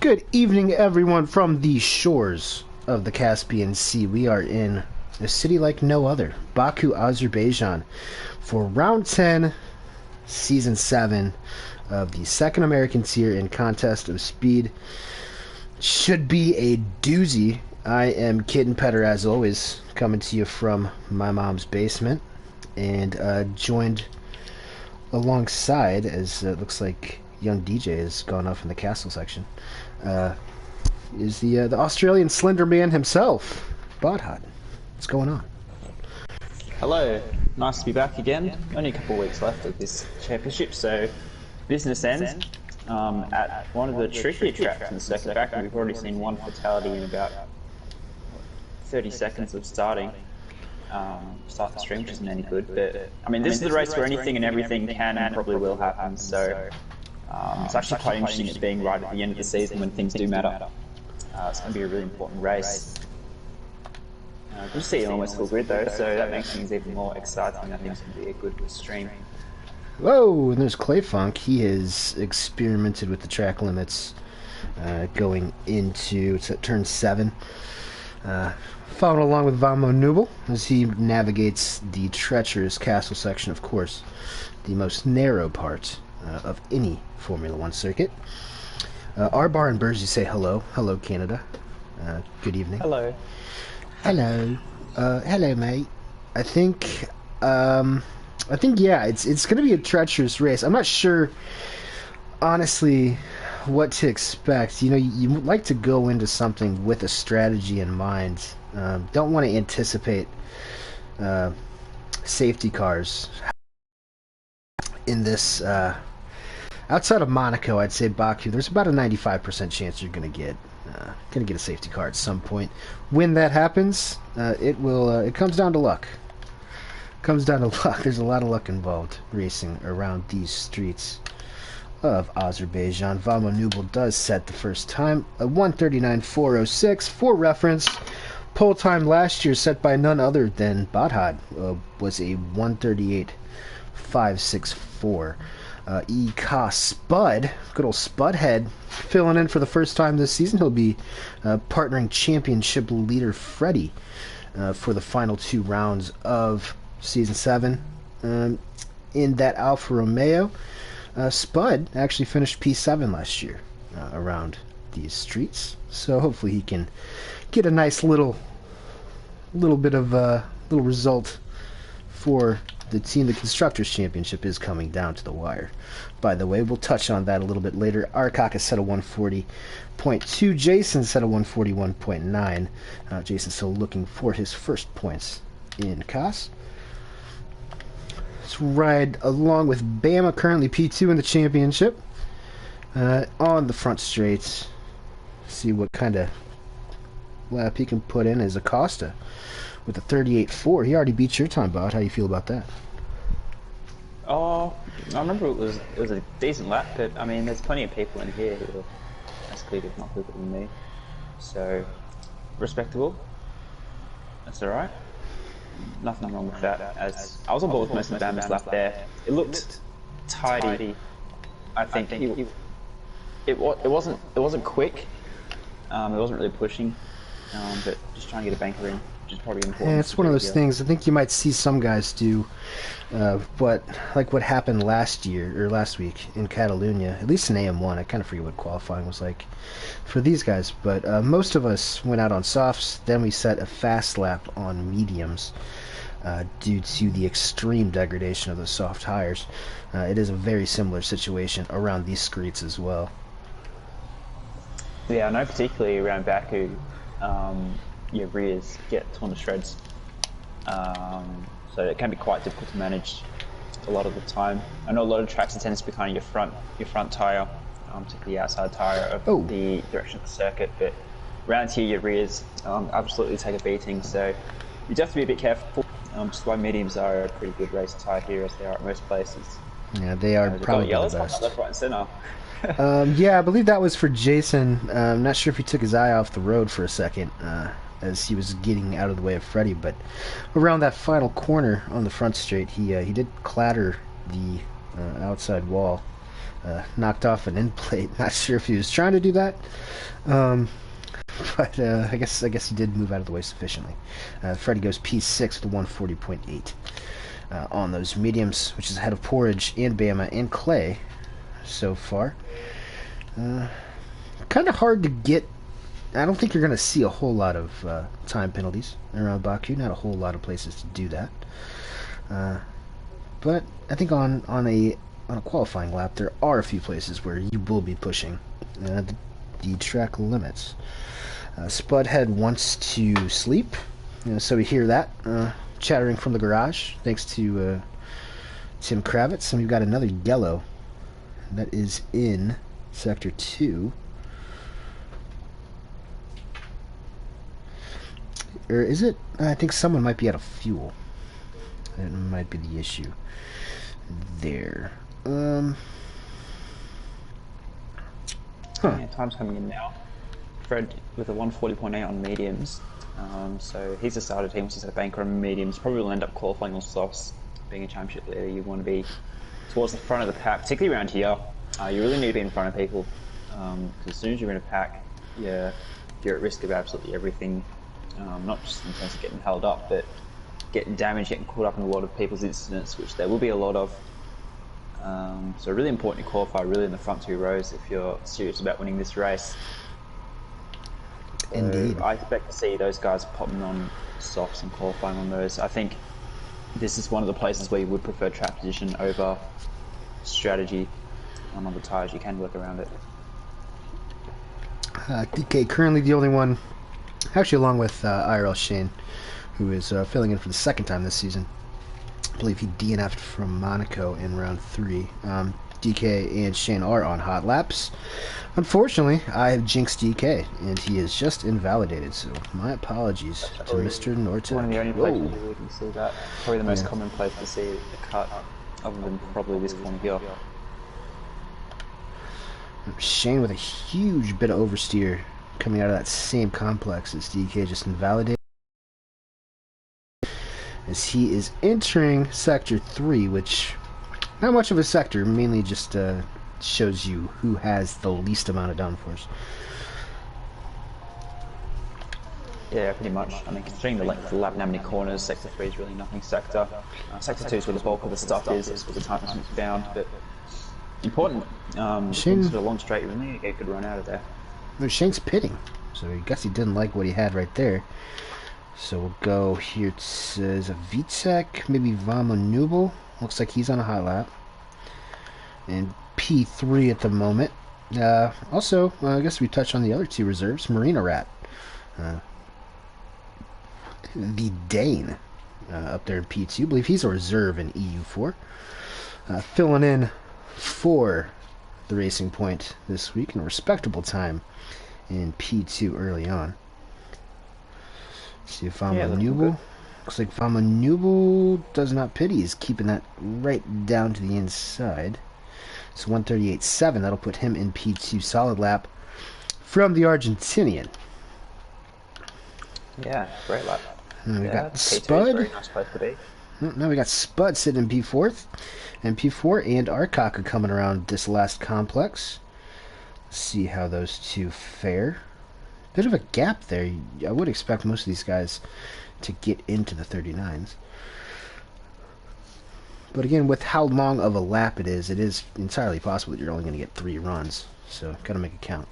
Good evening, everyone, from the shores of the Caspian Sea. We are in a city like no other, Baku, Azerbaijan, for round 10, season 7 of the second American tier in Contest of Speed. Should be a doozy. I am Kitten Petter, as always, coming to you from my mom's basement, and joined alongside, as it looks like young DJ has gone off in the castle section, is the Australian Slender Man himself, Bodhot. What's going on? Hello, nice to be back again. Only a couple of weeks left of this championship, so business ends at one of the trickier tracks in the second back. We've already seen one fatality in about 30 seconds of starting. Start the stream, which isn't any good, but I mean, this is the race where anything and everything can and probably will happen, so it's actually quite interesting it being right at the end of the season when things do matter. It's going to be a really important race. Good to see it almost full grid though, so that makes things even more exciting. I think it's going to be a good stream. Whoa, and there's Clay Funk. He has experimented with the track limits going into turn 7. Following along with Vamo Nubel as he navigates the treacherous castle section, of course, the most narrow part of any Formula 1 circuit. R-Bar and Burzy say hello. Hello, Canada. Good evening. Hello. Hello. Hello, mate. I think, yeah, it's going to be a treacherous race. I'm not sure, honestly, what to expect. You know, you like to go into something with a strategy in mind. Don't want to anticipate safety cars in this. Outside of Monaco, I'd say Baku, there's about a 95% chance you're going to get a safety car at some point. When that happens, it comes down to luck. There's a lot of luck involved racing around these streets of Azerbaijan. Vamo Nubel does set the first time, a 1:39.406. For reference, pole time last year set by none other than Bodhot was a 1:38.564. COS Spud, good old Spudhead, filling in for the first time this season. He'll be partnering championship leader Freddie for the final 2 rounds of season 7. In that Alfa Romeo, Spud actually finished P7 last year around these streets, so hopefully he can get a nice little bit of little result for the team. The Constructors' Championship is coming down to the wire. By the way, we'll touch on that a little bit later. Arkaka set a 140.2. Jason set a 141.9. Jason's still looking for his first points in COS. Let's ride along with Bama, currently P2 in the championship. On the front straight, see what kind of lap he can put in as Acosta with a 38.4. He already beat your time, Bot. How do you feel about that? Oh, I remember it was a decent lap, but I mean, there's plenty of people in here who are as quick, if not quicker than me. So, respectable. That's alright. Nothing wrong with that. As I was on board with most of Bama's lap there. It looked tidy. I think it wasn't quick. It wasn't really pushing, but just trying to get a banker in, which is probably important. Yeah, it's one of those things. I think you might see some guys do what happened last week in Catalonia, at least in AM1. I kind of forget what qualifying was like for these guys, but most of us went out on softs, then we set a fast lap on mediums due to the extreme degradation of the soft tires. It is a very similar situation around these streets as well. Yeah, I know particularly around Baku, your rears get torn to shreds. So it can be quite difficult to manage a lot of the time. I know a lot of tracks it tends to be kind of your front tyre, particularly the outside tyre of the direction of the circuit, but around here your rears absolutely take a beating, so you have to be a bit careful. Just why mediums are a pretty good race tyre here, as they are at most places. Yeah, they are probably the best. Left, right and centre. Yeah, I believe that was for Jason. I'm not sure if he took his eye off the road for a second as he was getting out of the way of Freddie, but around that final corner on the front straight, he did clatter the outside wall knocked off an end plate. Not sure if he was trying to do that. But I guess he did move out of the way sufficiently. Freddie goes P6 with a 140.8 on those mediums, which is ahead of Porridge and Bama and Clay so far. Kind of hard to get. I don't think you're going to see a whole lot of time penalties around Baku. Not a whole lot of places to do that. But I think on a qualifying lap, there are a few places where you will be pushing the track limits. Spudhead wants to sleep, so we hear that chattering from the garage, thanks to Tim Kravitz. And we've got another yellow that is in Sector 2. Or is it? I think someone might be out of fuel. That might be the issue there. Yeah, time's coming in now. Fred with a 140.8 on mediums. So he's decided he wants to set a banker on mediums. Probably will end up qualifying on softs. Being a championship leader, you want to be towards the front of the pack, particularly around here. You really need to be in front of people. Because as soon as you're in a pack, you're at risk of absolutely everything. Not just in terms of getting held up, but getting damaged, getting caught up in a lot of people's incidents, which there will be a lot of. So really important to qualify really in the front two rows if you're serious about winning this race. Indeed. I expect to see those guys popping on softs and qualifying on those. I think this is one of the places where you would prefer track position over strategy. On the tyres, you can work around it. DK currently the only one, actually along with IRL Shane, who is filling in for the second time this season. I believe he DNF'd from Monaco in round 3. DK and Shane are on hot laps. Unfortunately, I have jinxed DK, and he is just invalidated, so my apologies to Mr. Norton. One of the only places we can see that. Probably the most common place to see a cut, other than probably this corner here. Shane with a huge bit of oversteer coming out of that same complex as DK, just invalidated. As he is entering Sector 3, which, not much of a sector, mainly just shows you who has the least amount of downforce. Yeah, pretty much. I mean, considering the length of the lap and how many corners, Sector 3 is really nothing sector. Sector 2 is where the bulk of the stuff is, it's where the time is bound, but important. Shane's a long straight, really, a good run out of there. Well, Shane's pitting, so I guess he didn't like what he had right there. So we'll go here to Vitek, maybe Vamonubel. Looks like he's on a hot lap. And P3 at the moment. Also, I guess we touched on the other two reserves. Marina Rat. The Dane up there in P2. I believe he's a reserve in EU4. Filling in for the Racing Point this week in a respectable time in P2 early on. See if Vamonubel. Looks like Vamonubel does not pit. He's keeping that right down to the inside. So 138.7. That'll put him in P2 solid lap from the Argentinian. Yeah, great lap. We got Spud. Very nice place to be. Now we got Spud sitting in P4th. And P4 and Arkaka coming around this last complex. Let's see how those two fare. Bit of a gap there. I would expect most of these guys to get into the 39s. But again, with how long of a lap it is entirely possible that you're only going to get 3 runs. So, got to make it count.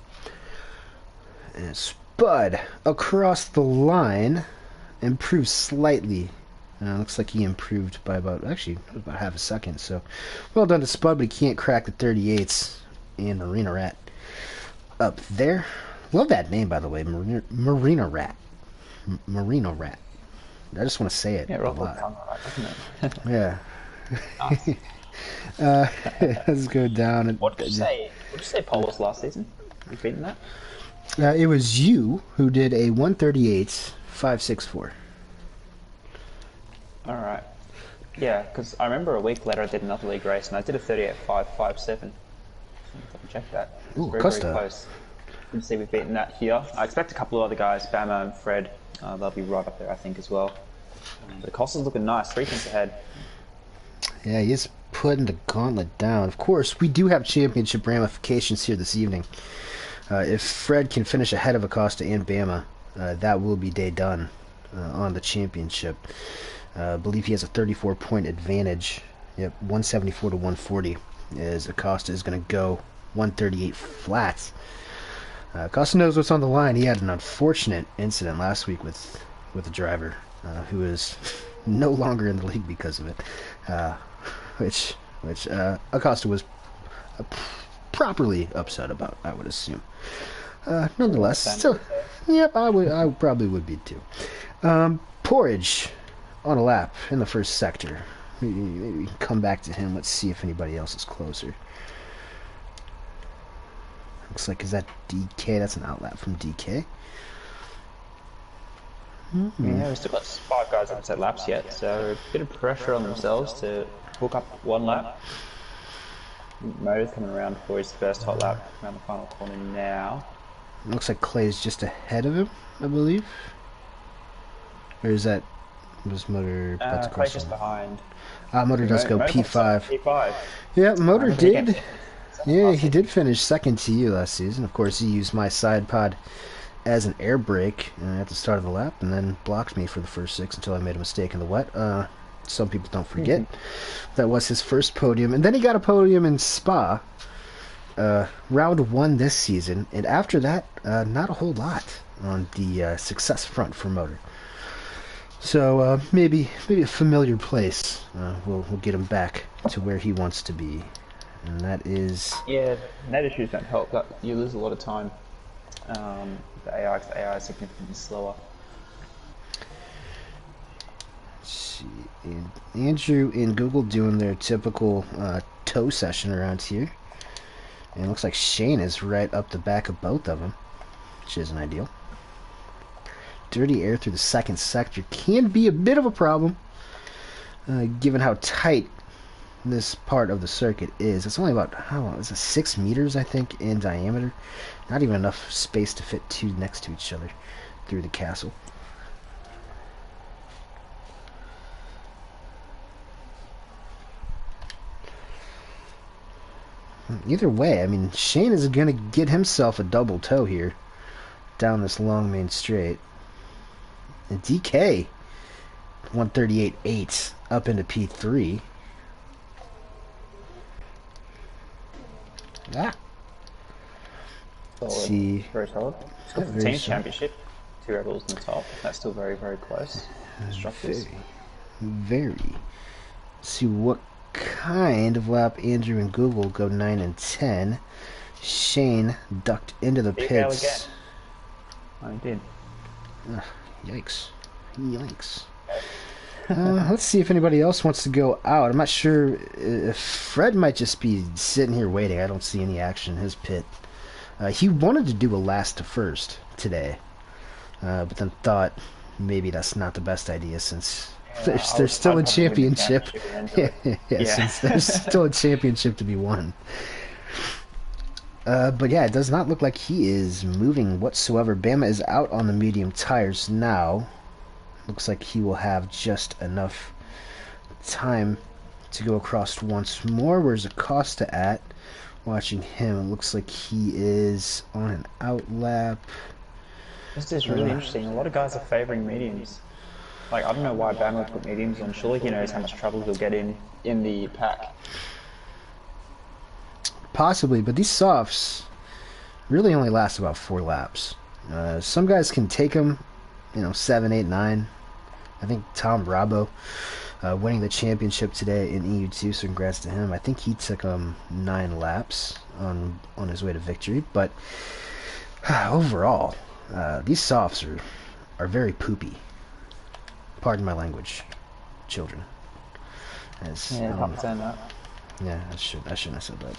And Spud across the line improves slightly. Looks like he improved by about half a second. So, well done to Spud, but he can't crack the 38s. And Marina Rat up there. Love that name, by the way, Marina Rat. Marina Rat. I just want to say it a lot. Right, yeah. Let's go down. What did you say? What did you say Paul was last season? You beaten that? It was you who did a 138.564. All right. Yeah, because I remember a week later I did another league race and I did a 38.557. Check that. Ooh, very, Costa. very close. You can see we've beaten that here. I expect a couple of other guys, Bama and Fred, they'll be right up there, I think, as well. But Costa's looking nice, 3 tenths ahead. Yeah, he is putting the gauntlet down. Of course, we do have championship ramifications here this evening. If Fred can finish ahead of Acosta and Bama, that will be day done on the championship. I believe he has a 34-point advantage. Yep, 174 to 140. As Acosta is going to go 138 flats. Acosta knows what's on the line. He had an unfortunate incident last week with a driver who is no longer in the league because of it, which Acosta was properly upset about, I would assume. Nonetheless, still, yep, I probably would be too. Porridge on a lap in the first sector. Maybe we can come back to him. Let's see if anybody else is closer. Looks like, is that DK? That's an outlap from DK. Yeah, we've still got 5 guys haven't set laps yet, so a bit of pressure on themselves to hook up 1 lap. Motor's coming around for his first hot lap around the final corner now. Looks like Clay's just ahead of him, I believe. Or is that... was Motor about to cross Clay's just behind. Motor does go P5. P5. Yeah, Motor did. Yeah, he did finish second to you last season. Of course, he used my side pod as an air brake at the start of the lap, and then blocked me for the first 6 until I made a mistake in the wet. Some people don't forget that was his first podium, and then he got a podium in Spa, round 1 this season, and after that, not a whole lot on the success front for Motor. So maybe a familiar place will get him back to where he wants to be, and that is... Yeah, net issues don't help. You lose a lot of time. The AI is significantly slower. Let's see, and Andrew and Google doing their typical tow session around here, and it looks like Shane is right up the back of both of them, which isn't ideal. Dirty air through the second sector can be a bit of a problem, given how tight this part of the circuit is. It's only about, how long is it, 6 meters, I think, in diameter. Not even enough space to fit 2 next to each other through the castle. Either way, I mean, Shane is going to get himself a double tow here down this long main straight. And DK 138.8 up into P3. Solid. See, very solid. It's got the team championship. 2 Rebels in the top. That's still very, very close. Structures. Very. See what kind of lap Andrew and Google go 9 and 10. Shane ducked into the pits. I did. Yikes. Yikes. Let's see if anybody else wants to go out. I'm not sure if Fred might just be sitting here waiting. I don't see any action in his pit. He wanted to do a last to first today, but then thought maybe that's not the best idea since there's still a championship. Since there's still a championship to be won. But yeah, it does not look like he is moving whatsoever. Bama is out on the medium tires now. Looks like he will have just enough time to go across once more. Where's Acosta at? Watching him, it looks like he is on an out lap. This is really interesting. A lot of guys are favouring mediums. Like, I don't know why Bama put mediums on. Surely he knows how much trouble he'll get in the pack. Possibly, but these softs really only last about 4 laps. Some guys can take them, 7, 8, 9. I think Tom Brabo winning the championship today in EU2, so congrats to him. I think he took 9 laps on his way to victory, but overall, these softs are very poopy. Pardon my language, children. Yeah, I'm saying that. Yeah, I shouldn't have said that.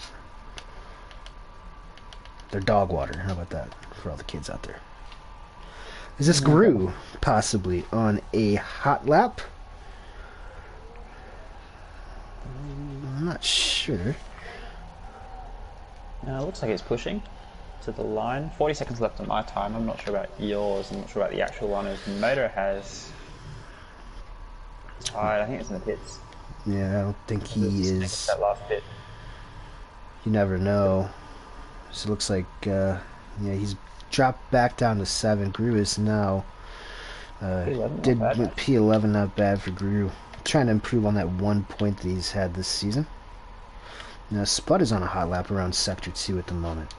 They're dog water. How about that for all the kids out there? Is this Gru possibly on a hot lap? I'm not sure. No, it looks like it's pushing to the line. 40 seconds left on my time. I'm not sure about yours. I'm not sure about the actual one. As Motor has tied. I think it's in the pits. Yeah, I don't think he is. That last bit. You never know. So it looks like, yeah, he's dropped back down to 7. Gru is now, P11, did not bad. with P11, not bad for Gru. Trying to improve on that 1 point that he's had this season. Now, Spud is on a hot lap around Sector 2 at the moment.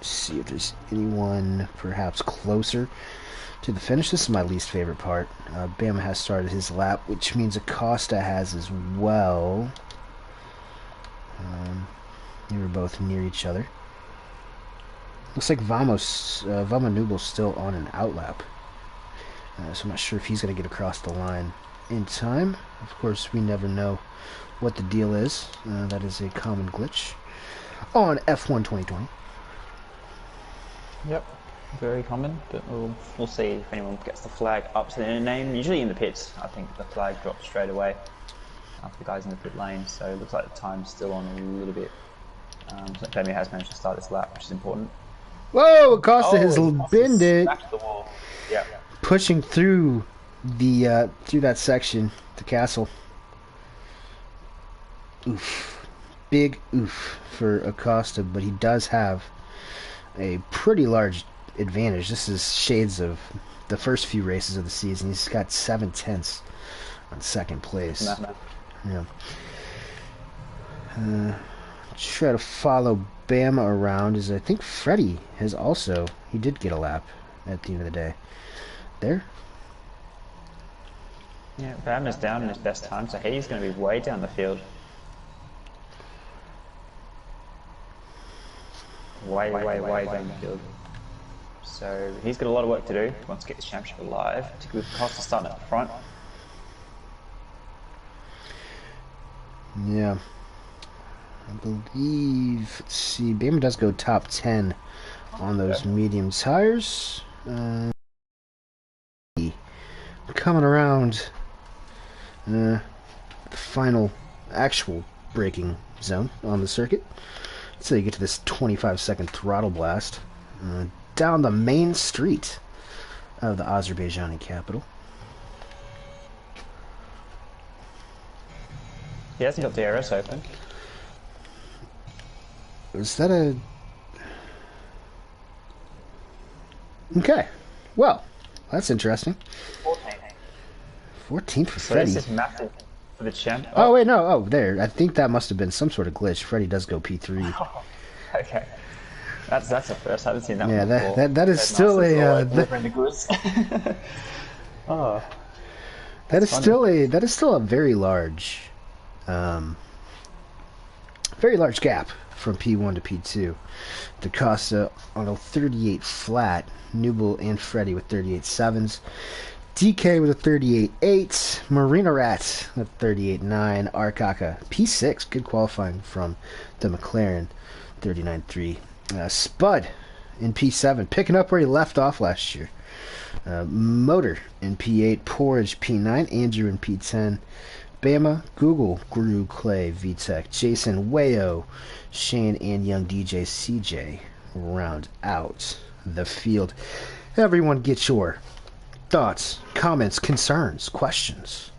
See if there's anyone perhaps closer to the finish. This is my least favorite part. Bama has started his lap, which means Acosta has as well. They were both near each other. Looks like Vama Nubel's still on an outlap. So I'm not sure if he's going to get across the line in time. Of course, we never know what the deal is. That is a common glitch on F1 2020. Yep, very common, but we'll see if anyone gets the flag up to their name. Usually in the pits, I think the flag drops straight away after the guys in the pit lane, so it looks like the time's still on a little bit. So Femi has managed to start this lap, which is important. Whoa, Acosta has binned it. Back to the wall. Yeah. Pushing through the through that section, the castle. Oof. Big oof for Acosta, but he does have a pretty large advantage. This is shades of the first few races of the season. He's got 7/10 on second place. Yeah. Try to follow Bama around, as I think Freddie has also, he did get a lap at the end of the day. There. Yeah, Bama's down in his best time, so he's going to be way down the field. Way down the field. So he's got a lot of work to do. He wants to get this championship alive. With Costa starting at the front. Yeah. I believe, let's see, Bama does go top 10 on those medium tires. Coming around the final actual braking zone on the circuit. So you get to this 25-second throttle blast down the main street of the Azerbaijani capital. He hasn't got DRS open. Is that a... Okay. Well, that's interesting. 14th for So Freddie. this is massive for the champ. Oh, wait, no. Oh, there. I think that must have been some sort of glitch. Freddie does go P3. Oh, okay. That's a first. I haven't seen that Yeah, one before. that is still a... Oh. That is still a very large gap from P1 to P2. DaCosta on a 38 flat, Nubel and Freddie with 38.7s, DK with a 38.8, Marina Rat with 38.9, Arkaka P6, good qualifying from the McLaren, 39.3. Spud in P7, picking up where he left off last year. Motor in P8, Porridge P9, Andrew in P10, Bama, Google, Guru, Clay, VTech, Jason, Wayo, Shane, and young DJ CJ round out the field. Everyone get your thoughts, comments, concerns, questions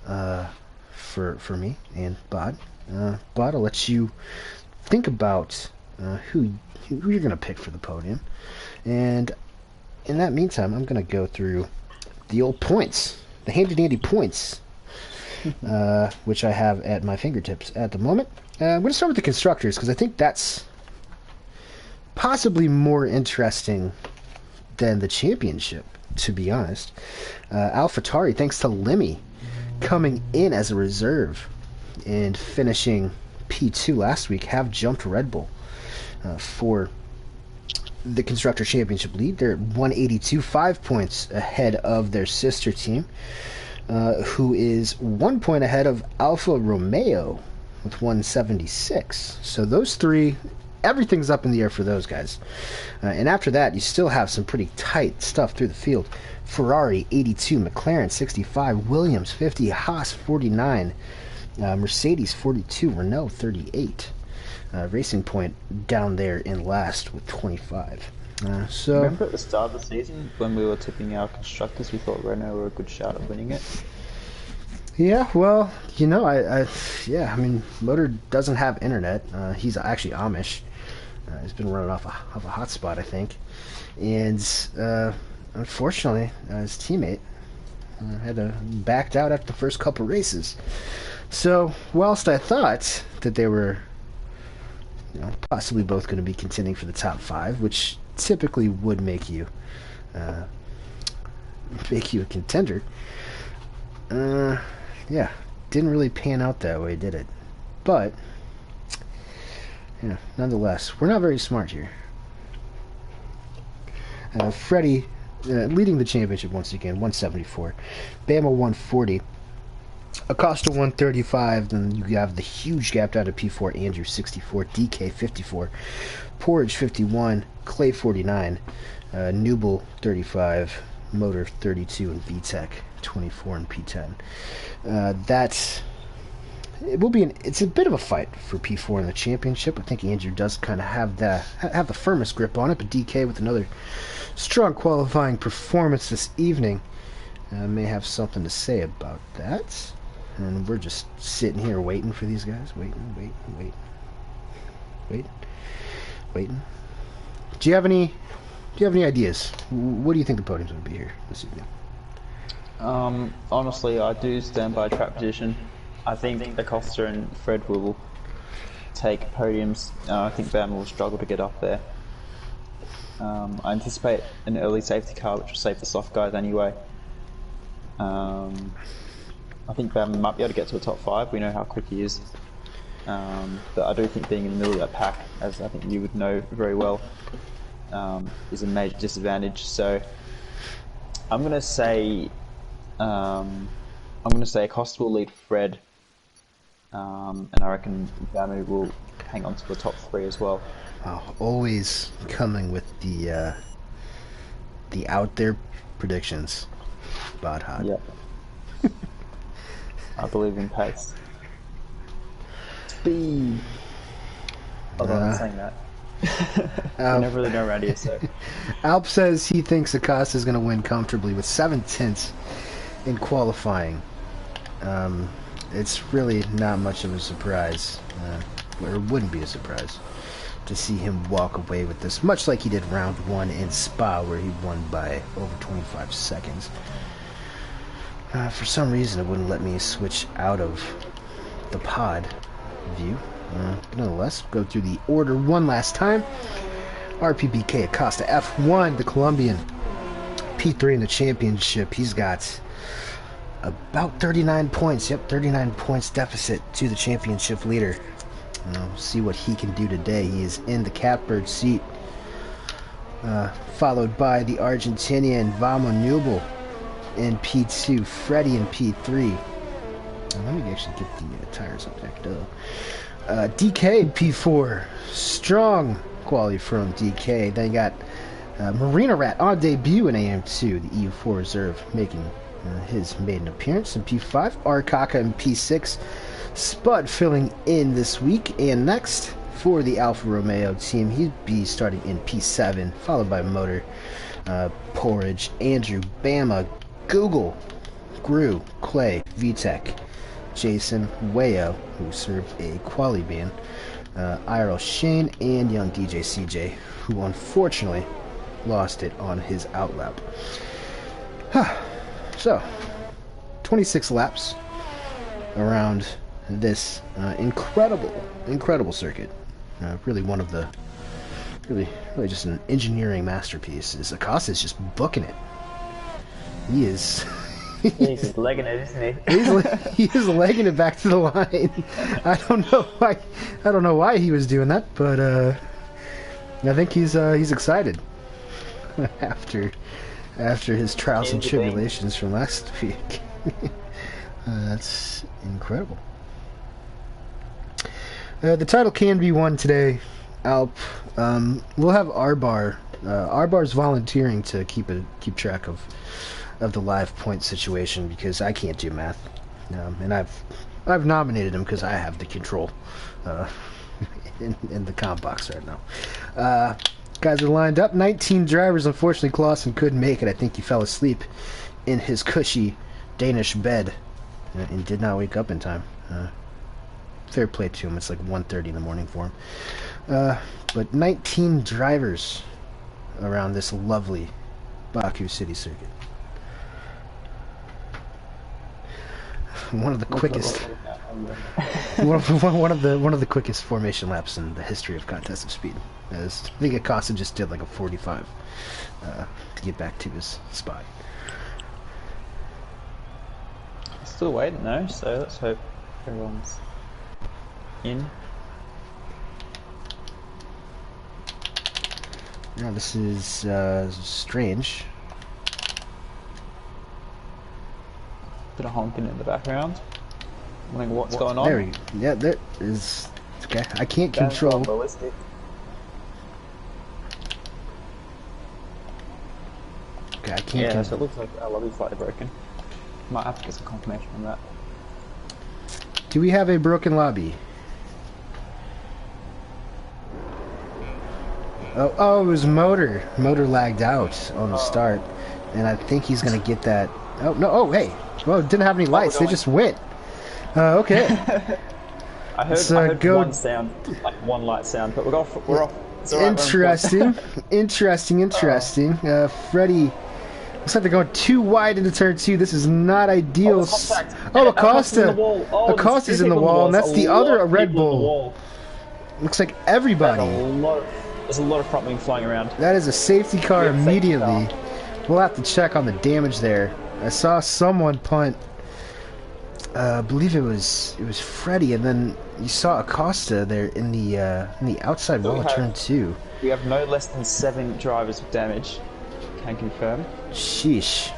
for me and Bod. Bod, I'll let you think about who you're going to pick for the podium. And in that meantime, I'm going to go through the old points, the handy-dandy points, which I have at my fingertips at the moment. I'm going to start with the constructors, because I think that's possibly more interesting than the championship, to be honest. AlphaTauri, thanks to Lemmy, coming in as a reserve and finishing P2 last week, have jumped Red Bull for the Constructor Championship lead. They're at 182, 5 points ahead of their sister team, who is 1 point ahead of Alfa Romeo with 176. So those three, everything's up in the air for those guys. And after that, you still have some pretty tight stuff through the field. Ferrari 82, McLaren 65, Williams 50, Haas 49, Mercedes 42, Renault 38. Racing Point down there in last with 25. So Remember at the start of the season when we were tipping our constructors, we thought Renault were a good shot at winning it? yeah, well, you know, I mean, Motor doesn't have internet. He's actually Amish. He's been running off a hotspot, I think, and unfortunately, his teammate had backed out after the first couple races. So, whilst I thought that they were, you know, possibly both going to be contending for the top 5, which typically would make you a contender, yeah, didn't really pan out that way, did it? But yeah, nonetheless, we're not very smart here. Freddie leading the championship once again, 174. Bama 140. Acosta 135. Then you have the huge gap down to P4. Andrew 64. DK 54. Porridge 51. Clay 49. Newble 35. Motor 32. And VTEC 24 and P10. That's... It will be it's a bit of a fight for P4 in the championship. I think Andrew does kind of have the firmest grip on it, but DK with another strong qualifying performance this evening may have something to say about that. And we're just sitting here waiting for these guys, waiting. Do you have any ideas? What do you think the podium's going to be here this evening? Honestly, I do stand by track position. I think Acosta and Fred will take podiums. I think Bama will struggle to get up there. I anticipate an early safety car, which will save the soft guys anyway. I think Bama might be able to get to a top 5. We know how quick he is. But I do think being in the middle of that pack, as I think you would know very well, is a major disadvantage. So I'm going to say Acosta will lead Fred. And I reckon Bama will hang on to the top 3 as well. Always coming with the out there predictions. Bod hot. Yeah. I believe in pace. Speed. Although I'm not saying that. You never really know around here, so. Alp says he thinks Acosta is going to win comfortably with 7/10 in qualifying. It's really not much of a surprise, or it wouldn't be a surprise, to see him walk away with this, much like he did round 1 in Spa, where he won by over 25 seconds. For some reason, it wouldn't let me switch out of the pod view. Nonetheless, go through the order one last time. RPBK Acosta, F1, the Colombian, P3 in the championship. He's got about 39 points. Yep, 39 points deficit to the championship leader. We'll see what he can do today. He is in the catbird seat, followed by the Argentinian Vamo Newble in P2, Freddie in P3. Let me actually get the tires unpacked up. DK in P4. Strong quality from DK. Then you got Marina Rat on debut in AM2, the EU4 reserve, making his maiden appearance in P5. Arkaka in P6. Spud filling in this week. And next for the Alfa Romeo team, he'd be starting in P7, followed by Motor, Porridge, Andrew, Bama, Google, Gru, Clay, VTEC, Jason, Wayo, who served a quali ban, IRL Shane, and young DJ CJ, who unfortunately lost it on his outlap. So, 26 laps around this incredible circuit. Really one of the, really just an engineering masterpiece. Acosta is just booking it. He is. He's just legging it, isn't he? He is legging it back to the line. I don't know why he was doing that, but I think he's excited after his trials and tribulations from last week. That's incredible. The title can be won today, Alp. We'll have Arbar. Arbar's volunteering to keep track of the live point situation because I can't do math, and I've nominated him because I have the control in the comp box right now. Guys are lined up. 19 drivers. Unfortunately, Clausen couldn't make it. I think he fell asleep in his cushy Danish bed and did not wake up in time. Fair play to him. It's like 1:30 in the morning for him. But 19 drivers around this lovely Baku City circuit. One of the quickest, one of the quickest formation laps in the history of contest of speed. As I think Acosta just did like a 45 to get back to his spot. Still waiting though, so let's hope everyone's in. Now this is strange. Bit of honking in the background. Wondering what's going on. There we go. Yeah, there is. Okay, I can't control. Ballistic. Okay, I can't. Yeah, so it looks like our lobby slightly broken. Might have to get some confirmation on that. Do we have a broken lobby? Oh, it was motor. Motor lagged out on the start, and I think he's gonna get that. Oh no! Oh hey! Well, it didn't have any lights. They just went. Okay. I heard one sound, like one light sound, but we're off. It's all right, interesting. Interesting. Freddie. Looks like they're going too wide into turn 2. This is not ideal. Acosta. Acosta's in the wall, and that's the other Red Bull. Looks like everybody. There's a lot of front wing flying around. That is a safety car immediately. We'll have to check on the damage there. I saw someone punt. I believe it was Freddie, and then you saw Acosta there in the outside wall of turn 2. We have no less than 7 drivers with damage. Can confirm. Sheesh.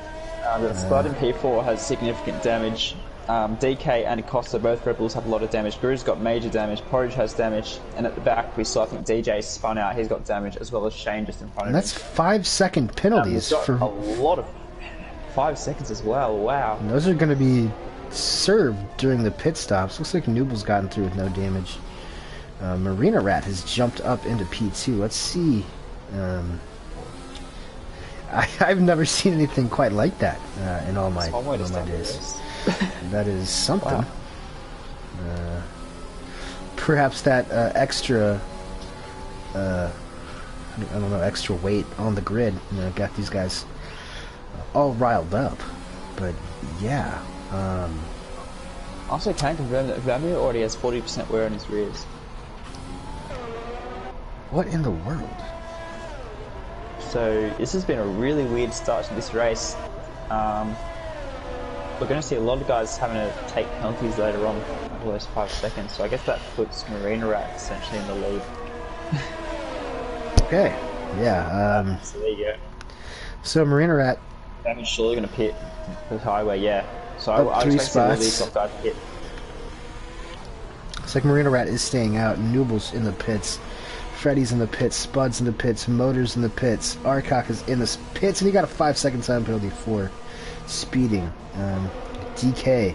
The Spud in P4 has significant damage. DK and Acosta, both Red Bulls, have a lot of damage. Gru's got major damage. Porridge has damage. And at the back, we saw, I think, DJ spun out. He's got damage, as well as Shane just in front of him. That's 5-second penalties for a lot of 5 seconds as well. Wow. And those are going to be served during the pit stops. Looks like Nooble's gotten through with no damage. Marina Rat has jumped up into P2. Let's see. I've never seen anything quite like that in all my days. That is something. Wow. Perhaps that extra, I don't know, extra weight on the grid, got these guys all riled up. But yeah. Also, can confirm that Vamir already has 40% wear on his rears. What in the world? So this has been a really weird start to this race. We're going to see a lot of guys having to take penalties later on, all those 5 seconds. So I guess that puts Marina Rat essentially in the lead. Okay, yeah. So there you go. So Marina Rat. Damon's surely going to pit the highway, yeah. So I would expect all these top guys to pit. Looks like Marina Rat is staying out. Nooble's in the pits. Freddy's in the pits, Spud's in the pits, Motor's in the pits, Arcock is in the pits, and he got a 5-second time penalty for speeding. DK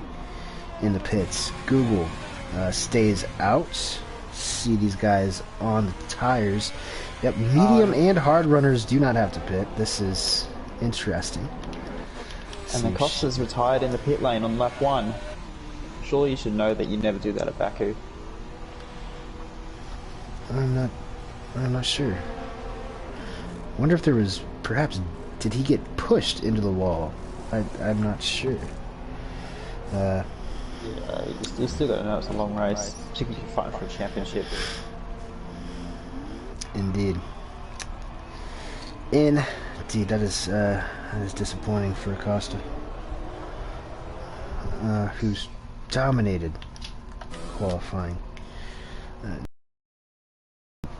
in the pits. Google stays out. See these guys on the tires. Yep, medium and hard runners do not have to pit. This is interesting. And then Costa's retired in the pit lane on lap 1. Surely you should know that you never do that at Baku. I'm not sure. Wonder if there was, perhaps, did he get pushed into the wall? I'm not sure. Yeah, you still gotta know it's a long race, particularly if you're fighting for a championship. Indeed. That is disappointing for Acosta, who's dominated qualifying.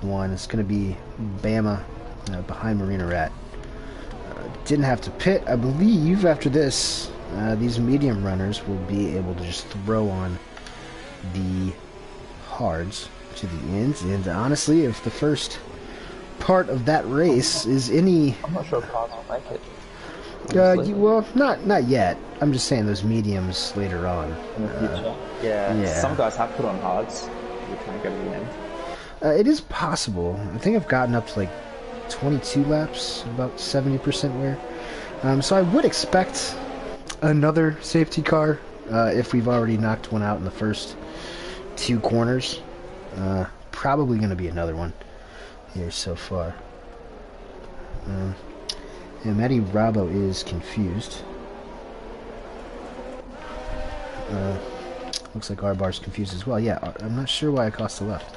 One. It's going to be Bama behind Marina Rat. Didn't have to pit. I believe after this, these medium runners will be able to just throw on the hards to the ends. And honestly, if the first part of that race is any... I'm not sure if cars will make it. Well, not yet. I'm just saying those mediums later on. In the future. Yeah, some guys have put on hards. We're trying to go to the end. It is possible. I think I've gotten up to like 22 laps, about 70% wear. So I would expect another safety car if we've already knocked one out in the first 2 corners. Probably going to be another one here so far. And Matty Rabo is confused. Looks like R-Bar's confused as well. Yeah, I'm not sure why Acosta left.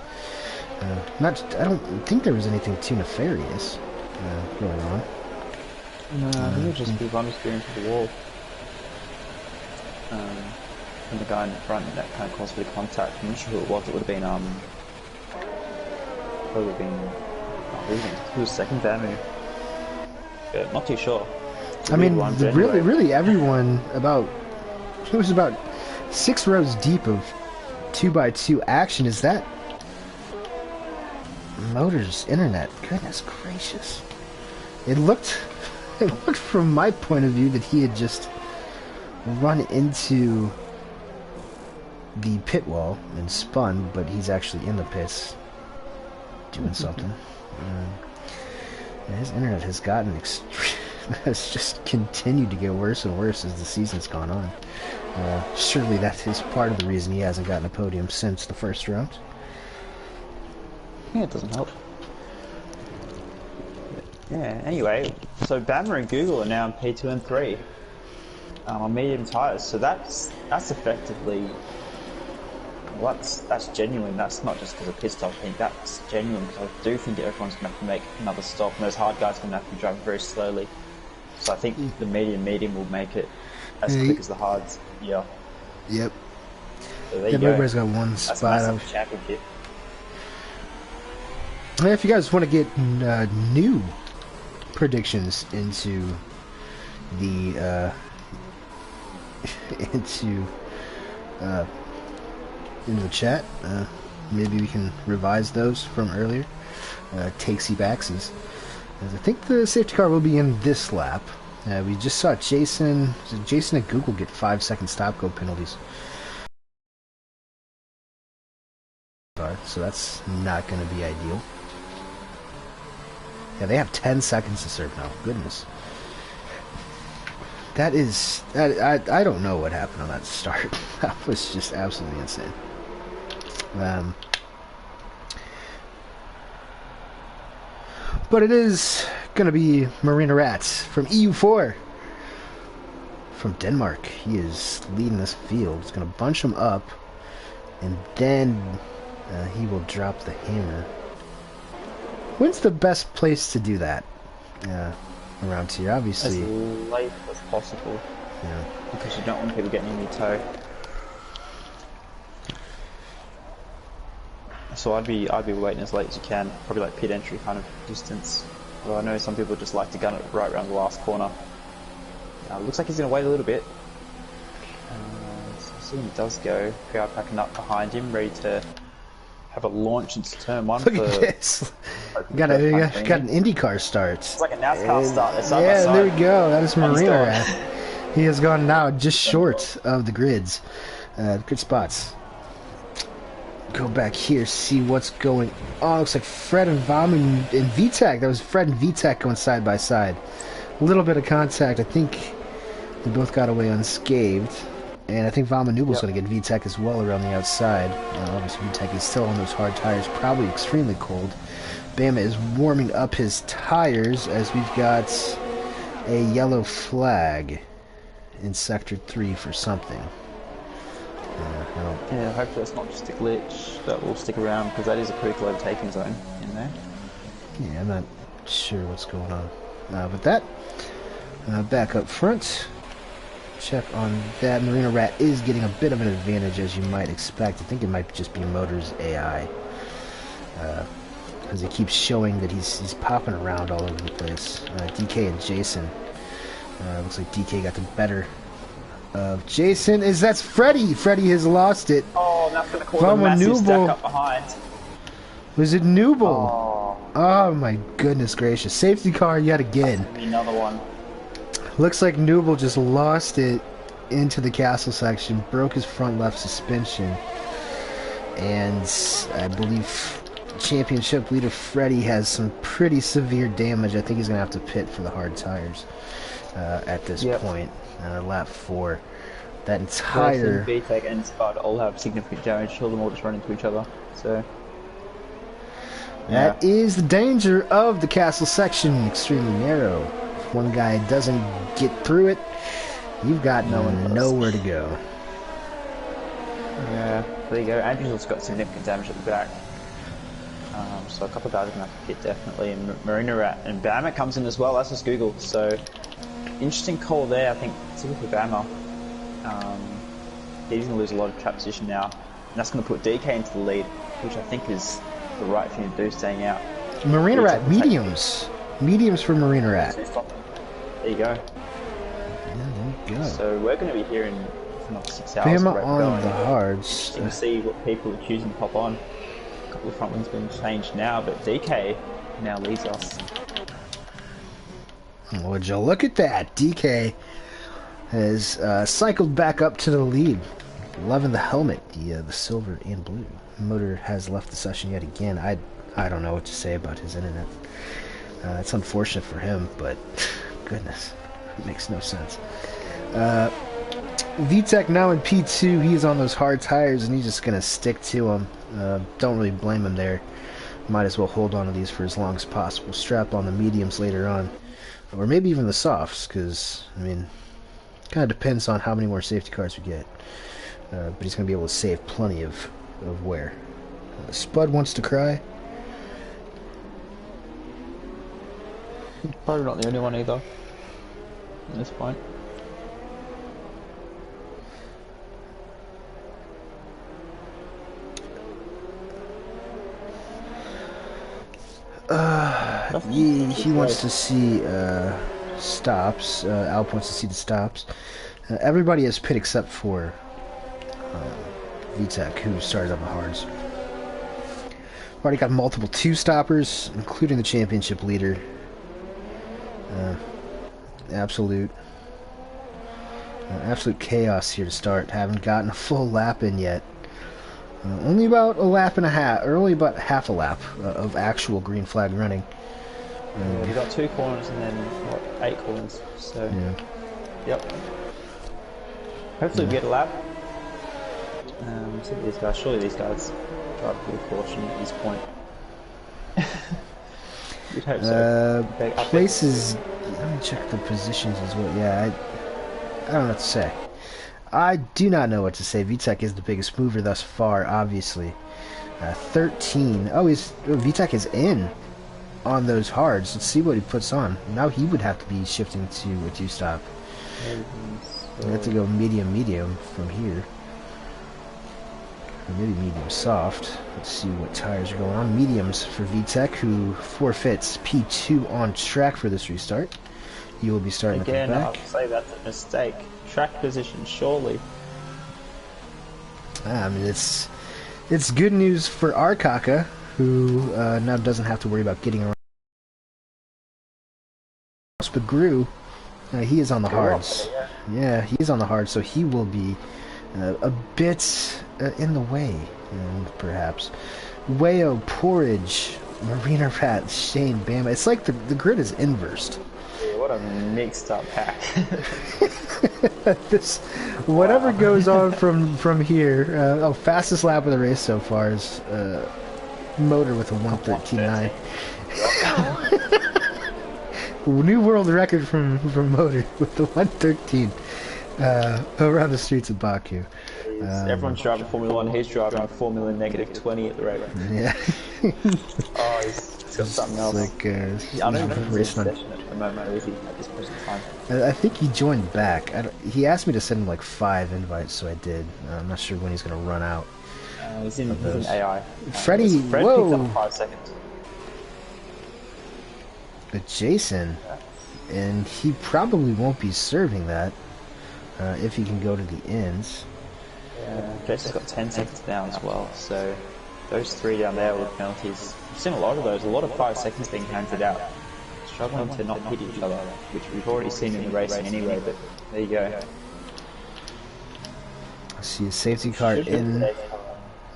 I don't think there was anything too nefarious going on. No, I think it was just people understeering to the wall. And the guy in the front that kind of caused a bit of contact. I'm not sure who it was. It would have been who was second? Damu. Yeah, not too sure. I mean, really, everyone it was about 6 rows deep of 2x2 action. Is that Motors internet? Goodness gracious! It looked from my point of view that he had just run into the pit wall and spun, but he's actually in the pits doing something. His internet has gotten has just continued to get worse and worse as the season's gone on. Surely that is part of the reason he hasn't gotten a podium since the first round. Yeah, it doesn't help. Yeah, anyway, so Bammer and Google are now in P2 and 3 on medium tyres, so that's effectively, well, that's genuine. That's not just because of pit stop. I think that's genuine because I do think everyone's going to have to make another stop, and those hard guys are going to have to be driving very slowly. So I think the medium will make it as quick as the hards. Yeah. Yep. So there you go. Everybody's got one spot of championship. If you guys want to get new predictions into the into the chat, maybe we can revise those from earlier. Takesy backsies. I think the safety car will be in this lap. We just saw Jason and Google get 5-second stop-go penalties. So that's not going to be ideal. Yeah, they have 10 seconds to serve now. Goodness. That is... I don't know what happened on that start. That was just absolutely insane. But it is going to be Marina Rats from EU4. From Denmark. He is leading this field. He's going to bunch him up. And then he will drop the hammer. When's the best place to do that? Around here, obviously. As late as possible. Yeah. Because you don't want people getting in your toe. So I'd be waiting as late as you can, probably like pit entry kind of distance. Although I know some people just like to gun it right around the last corner. Looks like he's going to wait a little bit. So assuming he does go, crowd packing up behind him, ready to have a launch into turn 1. Look at this. Got an IndyCar start. It's like a NASCAR start. Yeah, there we go. That is Marina Rat. He has gone now just short of the grids. Good spots. Go back here, see what's going on. Looks like Fred and Vam and VTEC. That was Fred and VTEC going side by side. A little bit of contact. I think they both got away unscathed. And I think Vama Nubel's going to get VTEC as well around the outside. Obviously, VTEC is still on those hard tires, probably extremely cold. Bama is warming up his tires as we've got a yellow flag in Sector 3 for something. Yeah, hopefully it's not just a glitch that will stick around, because that is a critical overtaking zone in there. Yeah, I'm not sure what's going on. With that, back up front. Check on that. Marina Rat is getting a bit of an advantage, as you might expect. I think it might just be Motors AI, because it keeps showing that he's popping around all over the place. DK and Jason. Looks like DK got the better of Jason. That's Freddy. Freddy has lost it. Oh, that's going to cause a massive stack up behind. Was it Nubel? Oh my goodness gracious. Safety car yet again. Another one. Looks like Nubel just lost it into the castle section, broke his front left suspension, and I believe championship leader Freddie has some pretty severe damage. I think he's going to have to pit for the hard tires at this point. Lap 4. That entire... VTEC and Spud all have significant damage. All of them all just run into each other. So... That is the danger of the castle section. Extremely narrow. If one guy doesn't get through it, you've got nowhere to go. Yeah, there you go. Andrew's got significant damage at the back. So a couple of guys are going to have to hit definitely. And Marina Rat and Bama comes in as well. That's just Google. So interesting call there. I think typically Bama. He's going to lose a lot of trap position now. And that's going to put DK into the lead, which I think is the right thing to do, staying out. Marina Rat, mediums. Mediums for Marina Rat. There you go. Yeah, there you go. So we're going to be here in another 6 hours. Bama on the hards. You can see what people are choosing to pop on. A couple of front wings being changed now, but DK now leads us. Would you look at that? DK has cycled back up to the lead. Loving the helmet, the silver and blue. Motor has left the session yet again. I don't know what to say about his internet. It's unfortunate for him, but goodness, it makes no sense. VTEC now in P2. He's on those hard tires, and he's just going to stick to them. Don't really blame him there. Might as well hold on to these for as long as possible. Strap on the mediums later on. Or maybe even the softs, because, I mean, kind of depends on how many more safety cars we get. But he's going to be able to save plenty of wear. Spud wants to cry. Probably not the only one either at this point. He wants to see stops. Alp wants to see the stops. Everybody has pit except for VTEC, who started on the hards. Already got multiple 2-stoppers, including the championship leader. Absolute chaos here to start. Haven't gotten a full lap in yet. Only about a lap and a half, or only about half a lap of actual green flag running. We've got 2 corners and then, what, 8 corners. So, yeah. Yep. Hopefully we get a lap. See these guys. Surely these guys drive with caution at this point. You'd hope so. Places. Let me check the positions as well. Yeah, I don't know what to say. I do not know what to say. VTEC is the biggest mover thus far, obviously. 13. Oh, VTEC is in on those hards. Let's see what he puts on. Now he would have to be shifting to a 2-stop. We have to go medium from here. Or maybe medium soft. Let's see what tires are going on. Mediums for VTEC, who forfeits P2 on track for this restart. You will be starting again, at the back. I'll say that's a mistake. Track position, surely. I mean, it's good news for our Kaka, who now doesn't have to worry about getting around. But Gru, he is on the hards. Yeah, he's on the hards, so he will be a bit in the way, perhaps. Wayo, Porridge, Marina Rat, Shane, Bama. It's like the grid is inversed. Yeah, what a mixed up pack. Whatever goes on from here. Fastest lap of the race so far is Motor with a 1:13.9. New world record from Motor with the 1:13 around the streets of Baku. Everyone's driving Formula 1. He's driving Formula -20 at the rate. Yeah. Oh, he's got something else. Like, I don't even know if he's in session at the moment, is he, at this present time? I think he joined back. He asked me to send him like 5 invites, so I did. I'm not sure when he's going to run out. He's in AI. Freddie, Fred whoa! picked up 5 seconds. But Jason, and he probably won't be serving that if he can go to the ends. Yeah, Jason's got 10 seconds down as well, so those 3 down there with penalties. We've seen a lot of those, a lot of 5 seconds being handed out. Struggling to not hit each other, which we've already seen in the racing anyway, but there you go. I see a safety car in.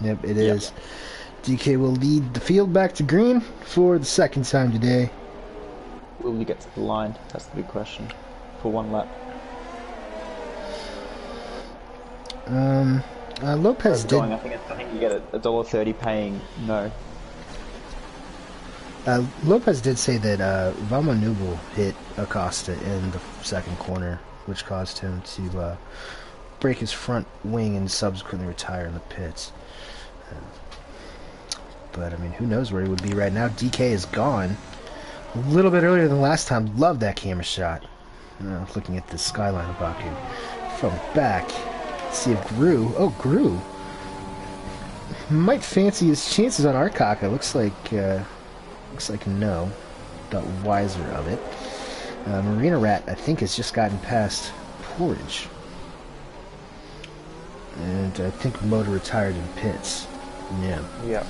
Yep, it is. DK will lead the field back to green for the second time today. Will we get to the line? That's the big question for one lap. Lopez did. I think you get $1.30 paying no. Lopez did say that Valmanubel hit Acosta in the second corner, which caused him to break his front wing and subsequently retire in the pits. But, I mean, who knows where he would be right now. DK is gone. A little bit earlier than last time. Love that camera shot. Looking at the skyline of Baku. From back. Let's see if Gru... Oh, Gru. Might fancy his chances on Arkaka. Looks like no. Got wiser of it. Marina Rat, I think, has just gotten past Porridge. And I think Motor retired in pits. Yeah. Yeah.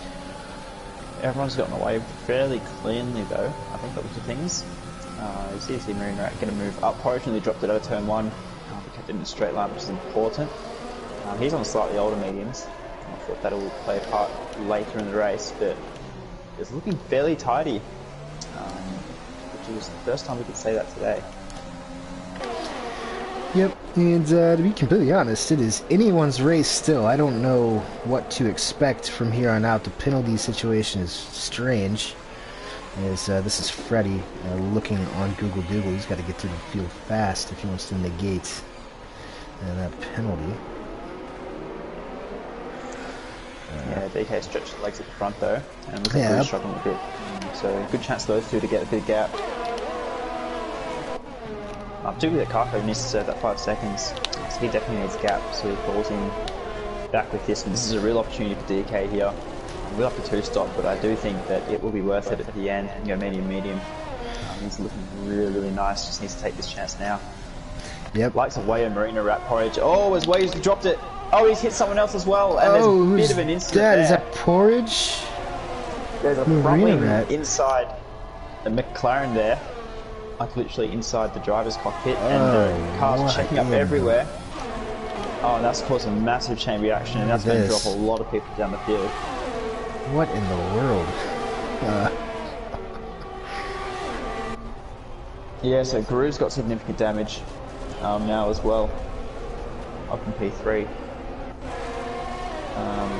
Everyone's gotten away fairly cleanly, though. I think that was the things. You see Marina Rat going to move up. Porridge nearly dropped it over turn 1. He kept it in a straight line, which is important. He's on slightly older mediums. I thought that'll play a part later in the race, but it's looking fairly tidy. Which is the first time we could say that today. Yep, and to be completely honest, it is anyone's race still. I don't know what to expect from here on out. The penalty situation is strange. As this is Freddie looking on Google Doodle. He's got to get through the field fast if he wants to negate that penalty. Yeah, DK stretched the legs at the front though, and looks like he's struggling a bit. So good chance for those two to get a big gap. Particularly that Kako needs to serve that 5 seconds, so he definitely needs a gap, so he falls in back with this. And this is a real opportunity for DK here. We'll have to 2-stop, but I do think that it will be worth it at the end and go medium. He's looking really nice, just needs to take this chance now. Yep. Likes of Wayo, Marina, Rat, Porridge. Oh, as Wayo's dropped it. Oh, he's hit someone else as well, and there's a bit of an incident there. Is that Porridge? There's a front wing inside the McLaren there. Like literally inside the driver's cockpit, and cars checking up everywhere. Oh, and that's caused a massive chain reaction, and that's going to drop a lot of people down the field. What in the world? Yeah, so Guru's got significant damage now as well, up in P3.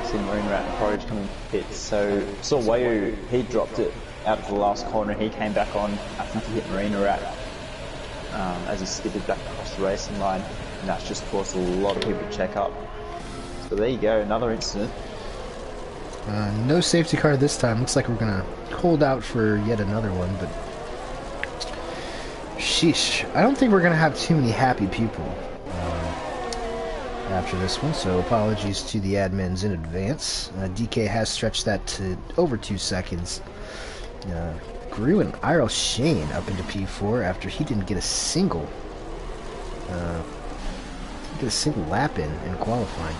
See Marine Rat and Porridge coming to pits. So saw Wayu, he dropped it out of the last corner. He came back on. I think he hit Marina Rat as he skidded back across the racing line, and that's just caused a lot of people to check up. So there you go, another incident. No safety car this time. Looks like we're gonna hold out for yet another one, but sheesh, I don't think we're gonna have too many happy people after this one, so apologies to the admins in advance. DK has stretched that to over 2 seconds. Gru and Irel Shane up into P4 after he didn't get a single lap in qualifying.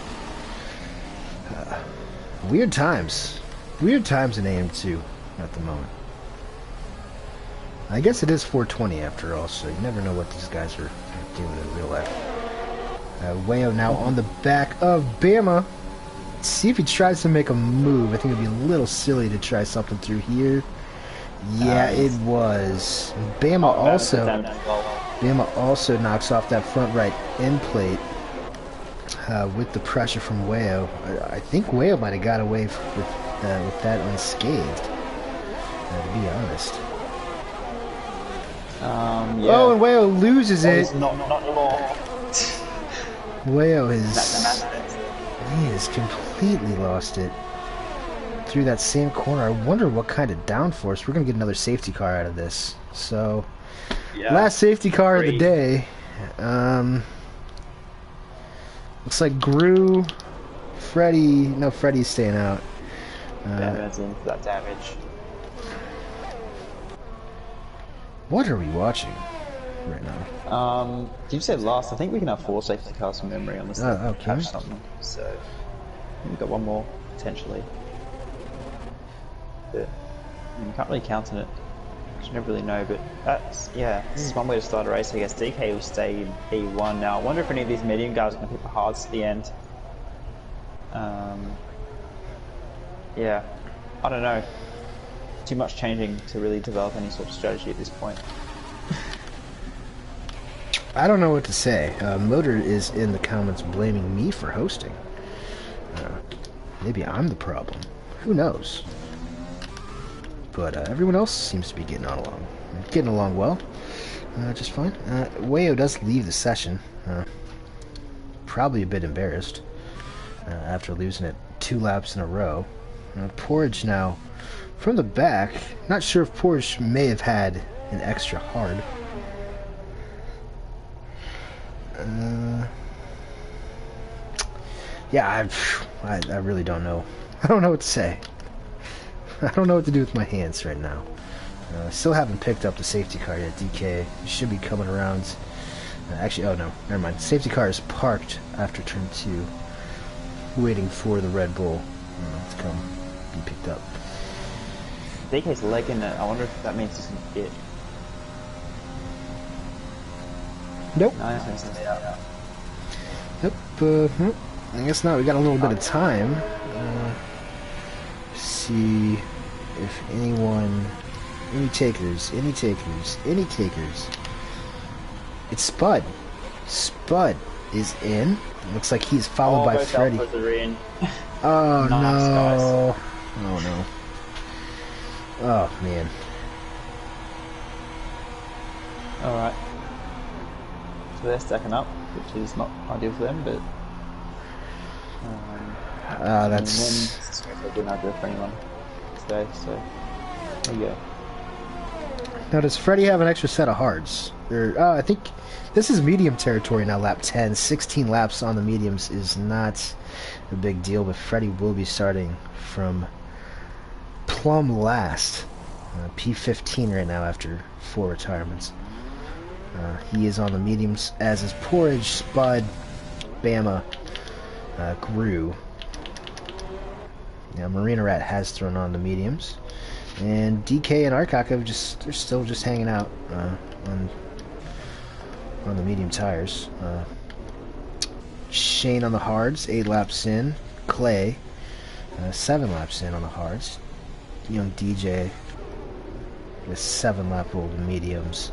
Weird times in AM2 at the moment. I guess it is 420 after all, so you never know what these guys are doing in real life. Wayo now on the back of Bama. Let's see if he tries to make a move. I think it'd be a little silly to try something through here. Yeah, it was. Bama also knocks off that front right end plate with the pressure from Wayo. I think Wayo might have got away with that unscathed, to be honest. Yeah. Oh, and Wayo loses it. Not anymore. Wayo has completely lost it through that same corner. I wonder what kind of downforce. We're going to get another safety car out of this. So, last safety car of the day. Looks like Gru, Freddie. No, Freddie's staying out. That's in for that damage. What are we watching right now? Did you say last? I think we can have 4 safety cars from memory on this. Okay. Catch something. So we've got one more potentially. But you can't really count on it. You never really know. But that's this is one way to start a race. I guess DK will stay in P1 now. I wonder if any of these medium guys are going to hit the hards at the end. Yeah. I don't know. Too much changing to really develop any sort of strategy at this point. I don't know what to say. Motor is in the comments blaming me for hosting. Maybe I'm the problem. Who knows? But everyone else seems to be getting along well. Just fine. Wayo does leave the session. Probably a bit embarrassed after losing it 2 laps in a row. Porridge now from the back. Not sure if Porridge may have had an extra hard. Yeah, I really don't know. I don't know what to say. I don't know what to do with my hands right now. Still haven't picked up the safety car yet. DK should be coming around. Actually, oh no, never mind. Safety car is parked after turn 2, waiting for the Red Bull to come be picked up. DK's legging it. I wonder if that means he's going to get. Nope. No, he's going to stay out. Yep. I guess not. We got a little bit of time. See if anyone, any takers. It's Spud. Spud is in. Looks like he's followed by Freddy. Oh Nice, no! guys. Oh no! Oh man! All right. So they're stacking up, which is not ideal for them, but. That's. Didn't have for anyone today, so there you go. Now, does Freddy have an extra set of hards? I think this is medium territory now, lap 10. 16 laps on the mediums is not a big deal, but Freddy will be starting from plumb last. P15 right now after 4 retirements. He is on the mediums, as is Porridge, Spud, Bama, Gru. Now, Marina Rat has thrown on the mediums. And DK and Arkaka they're still just hanging out on the medium tires. Shane on the hards, 8 laps in. Clay, 7 laps in on the hards. Young DJ with 7 lap roll to mediums.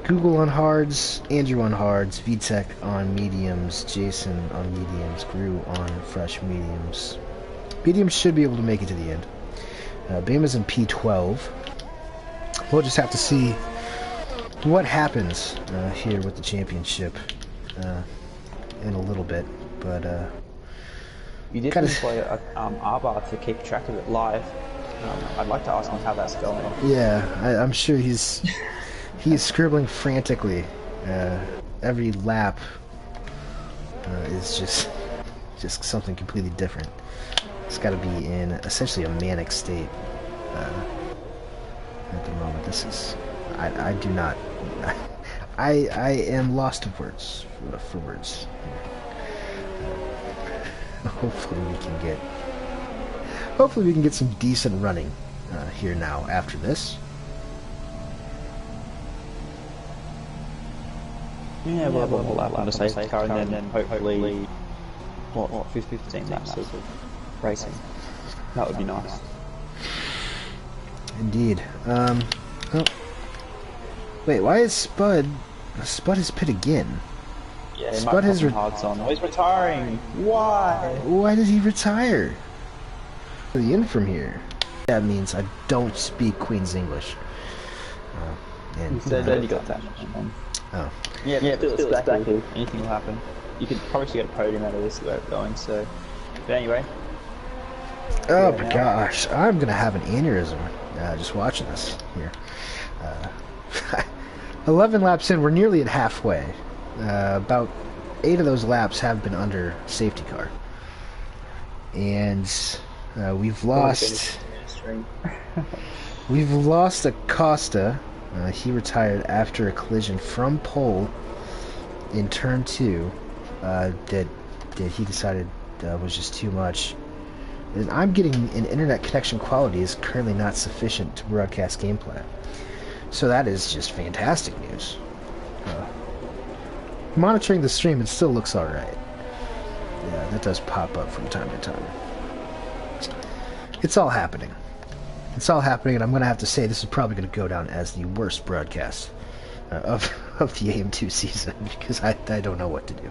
Google on hards, Andrew on hards, VTech on mediums, Jason on mediums, Gru on fresh mediums. Mediums should be able to make it to the end. Bama's in P12. We'll just have to see what happens here with the championship in a little bit. But you did employ a R-bar to keep track of it live. I'd like to ask him how that's going. Yeah, I'm sure he's scribbling frantically. Every lap is just something completely different. It's got to be in essentially a manic state at the moment. This is, I do not, I am lost of words for words. Hopefully we can get some decent running here now after this. Yeah, we'll have a lap on the safety car and then hopefully, 15 laps of racing. That would be nice. Indeed. Oh. Wait, why is Spud is pit again? Yeah, Spud has hards on. Oh, he's retiring. Why? Why does he retire? The in from here. That means I don't speak Queen's English. And Then you got that. Oh. Yeah, still active. Anything will happen. You could probably get a podium out of this where it's going. So, but anyway. Oh my gosh, I'm gonna have an aneurysm just watching this here. 11 laps in, we're nearly at halfway. About 8 of those laps have been under safety car, and we've lost. We've lost Acosta. He retired after a collision from pole in turn 2 that he decided was just too much. And I'm getting an internet connection quality is currently not sufficient to broadcast gameplay. So that is just fantastic news. Monitoring the stream, it still looks alright. Yeah, that does pop up from time to time. It's all happening. It's all happening, and I'm going to have to say this is probably going to go down as the worst broadcast of the AM2 season because I don't know what to do.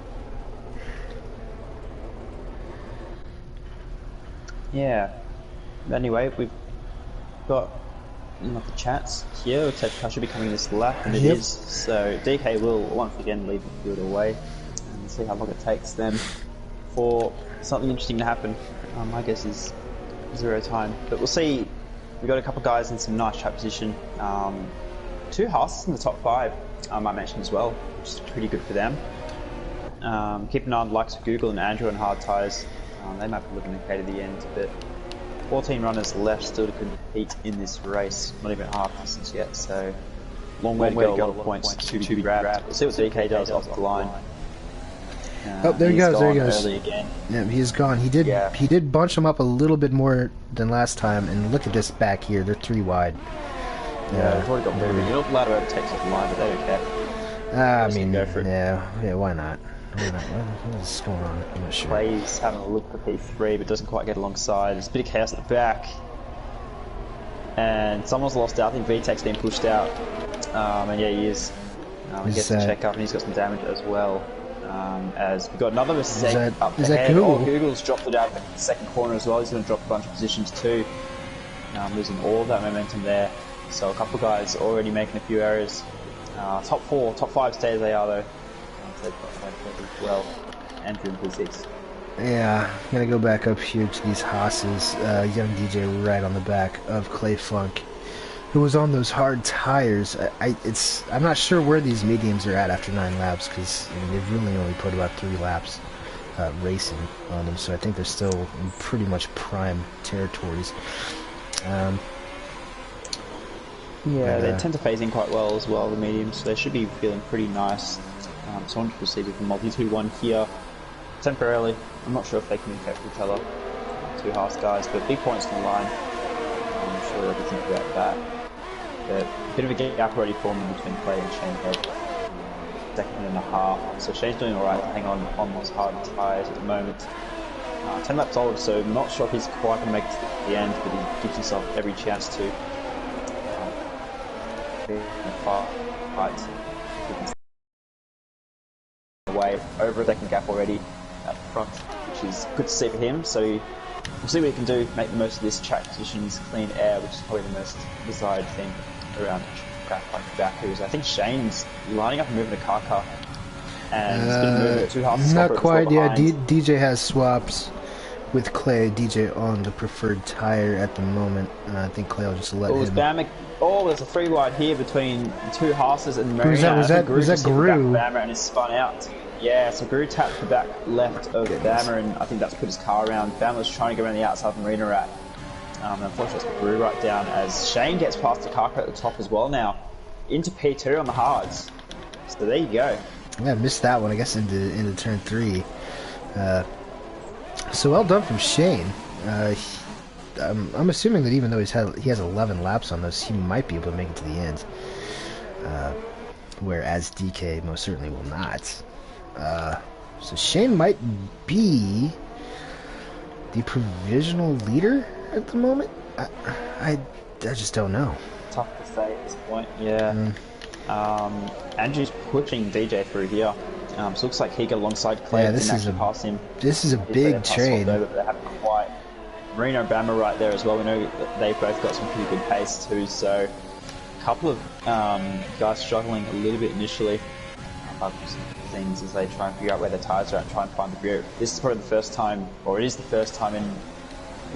Yeah. Anyway, we've got the chats here. I should be coming this lap, and it is. So DK will once again lead the field away, and see how long it takes them for something interesting to happen. My guess is 0 time, but we'll see. We've got a couple of guys in some nice track position. 2 Haas in the top 5, I might mention as well, which is pretty good for them. Keep an eye on the likes of Google and Andrew and hard tyres. They might be looking okay to the end, but 14 runners left still to compete in this race. Not even half distance yet, so long way to go. A lot of points to be grabbed. We'll see what DK does off the line. Oh, there he goes. There he goes. Again. Yeah, he's gone. He did bunch them up a little bit more than last time. And look at this back here. They're 3 wide. Yeah, they've already got very good. You're not allowed to overtake off the line, but they don't care. I mean, yeah, why not? What's going on? I'm not sure. Clay's having a look for P3, but doesn't quite get alongside. There's a bit of chaos at the back. And someone's lost out. I think VTEC's been pushed out. And yeah, he is. He gets to check up, and he's got some damage as well. As we've got another mistake up ahead. Is that Google? Oh, Google's dropped it out of the second corner as well. He's going to drop a bunch of positions too. Losing all of that momentum there. So a couple of guys already making a few errors. Top 5 stay as they are though. As well. Andrew and P6. Yeah, I'm gonna go back up here to these Haas's. Young DJ right on the back of Clay Funk, who was on those hard tires. I'm not sure where these mediums are at after 9 laps because they've really only put about 3 laps racing on them, so I think they're still in pretty much prime territories. They tend to phase in quite well as well, the mediums, so they should be feeling pretty nice. So I want to proceed with the multi-2-1 here temporarily. I'm not sure if they communicate with each other, 2 Haas guys, but big points on the line. I'm sure they'll be thinking about that. But a bit of a gap already forming between Clay and Shane Head. 2.5. So Shane's doing alright to hang on those hard tyres at the moment. 10 laps old, so I'm not sure if he's quite going to make it to the end, but he gives himself every chance to. Fight. Away over a second gap already at the front, which is good to see for him. So we'll see what he can do, make the most of this track positions, clean air, which is probably the most desired thing around track like Baku's. I think Shane's lining up and moving to Kaka, and he's been moving to Haas. Not quite. Yeah, DJ has swaps with Clay. DJ on the preferred tire at the moment. I think Clay will just let him. There's a 3 wide here between 2 Haas's and Marina. Was that Gru? Bammer and is spun out. Yeah, so Gru tapped the back left of Bammer, and I think that's put his car around. Bammer's trying to go around the outside of Marina at. Unfortunately, it's Gru right down as Shane gets past the car at the top as well now. Into P2 on the hards. So there you go. Yeah, I missed that one, I guess, into turn 3. So well done from Shane. I'm assuming that even though he has 11 laps on those, he might be able to make it to the end. Whereas DK most certainly will not. So Shane might be the provisional leader at the moment. I just don't know. Tough to say at this point. Yeah. Andrew's pushing DJ through here. So it looks like he got alongside Clay. Yeah, this is a big train. They haven't quite. Marino and Bama right there as well. We know that they've both got some pretty good pace too. So a couple of guys struggling a little bit initially. Things as they try and figure out where their tyres are at and try and find the group. This is probably the first time, or it is the first time in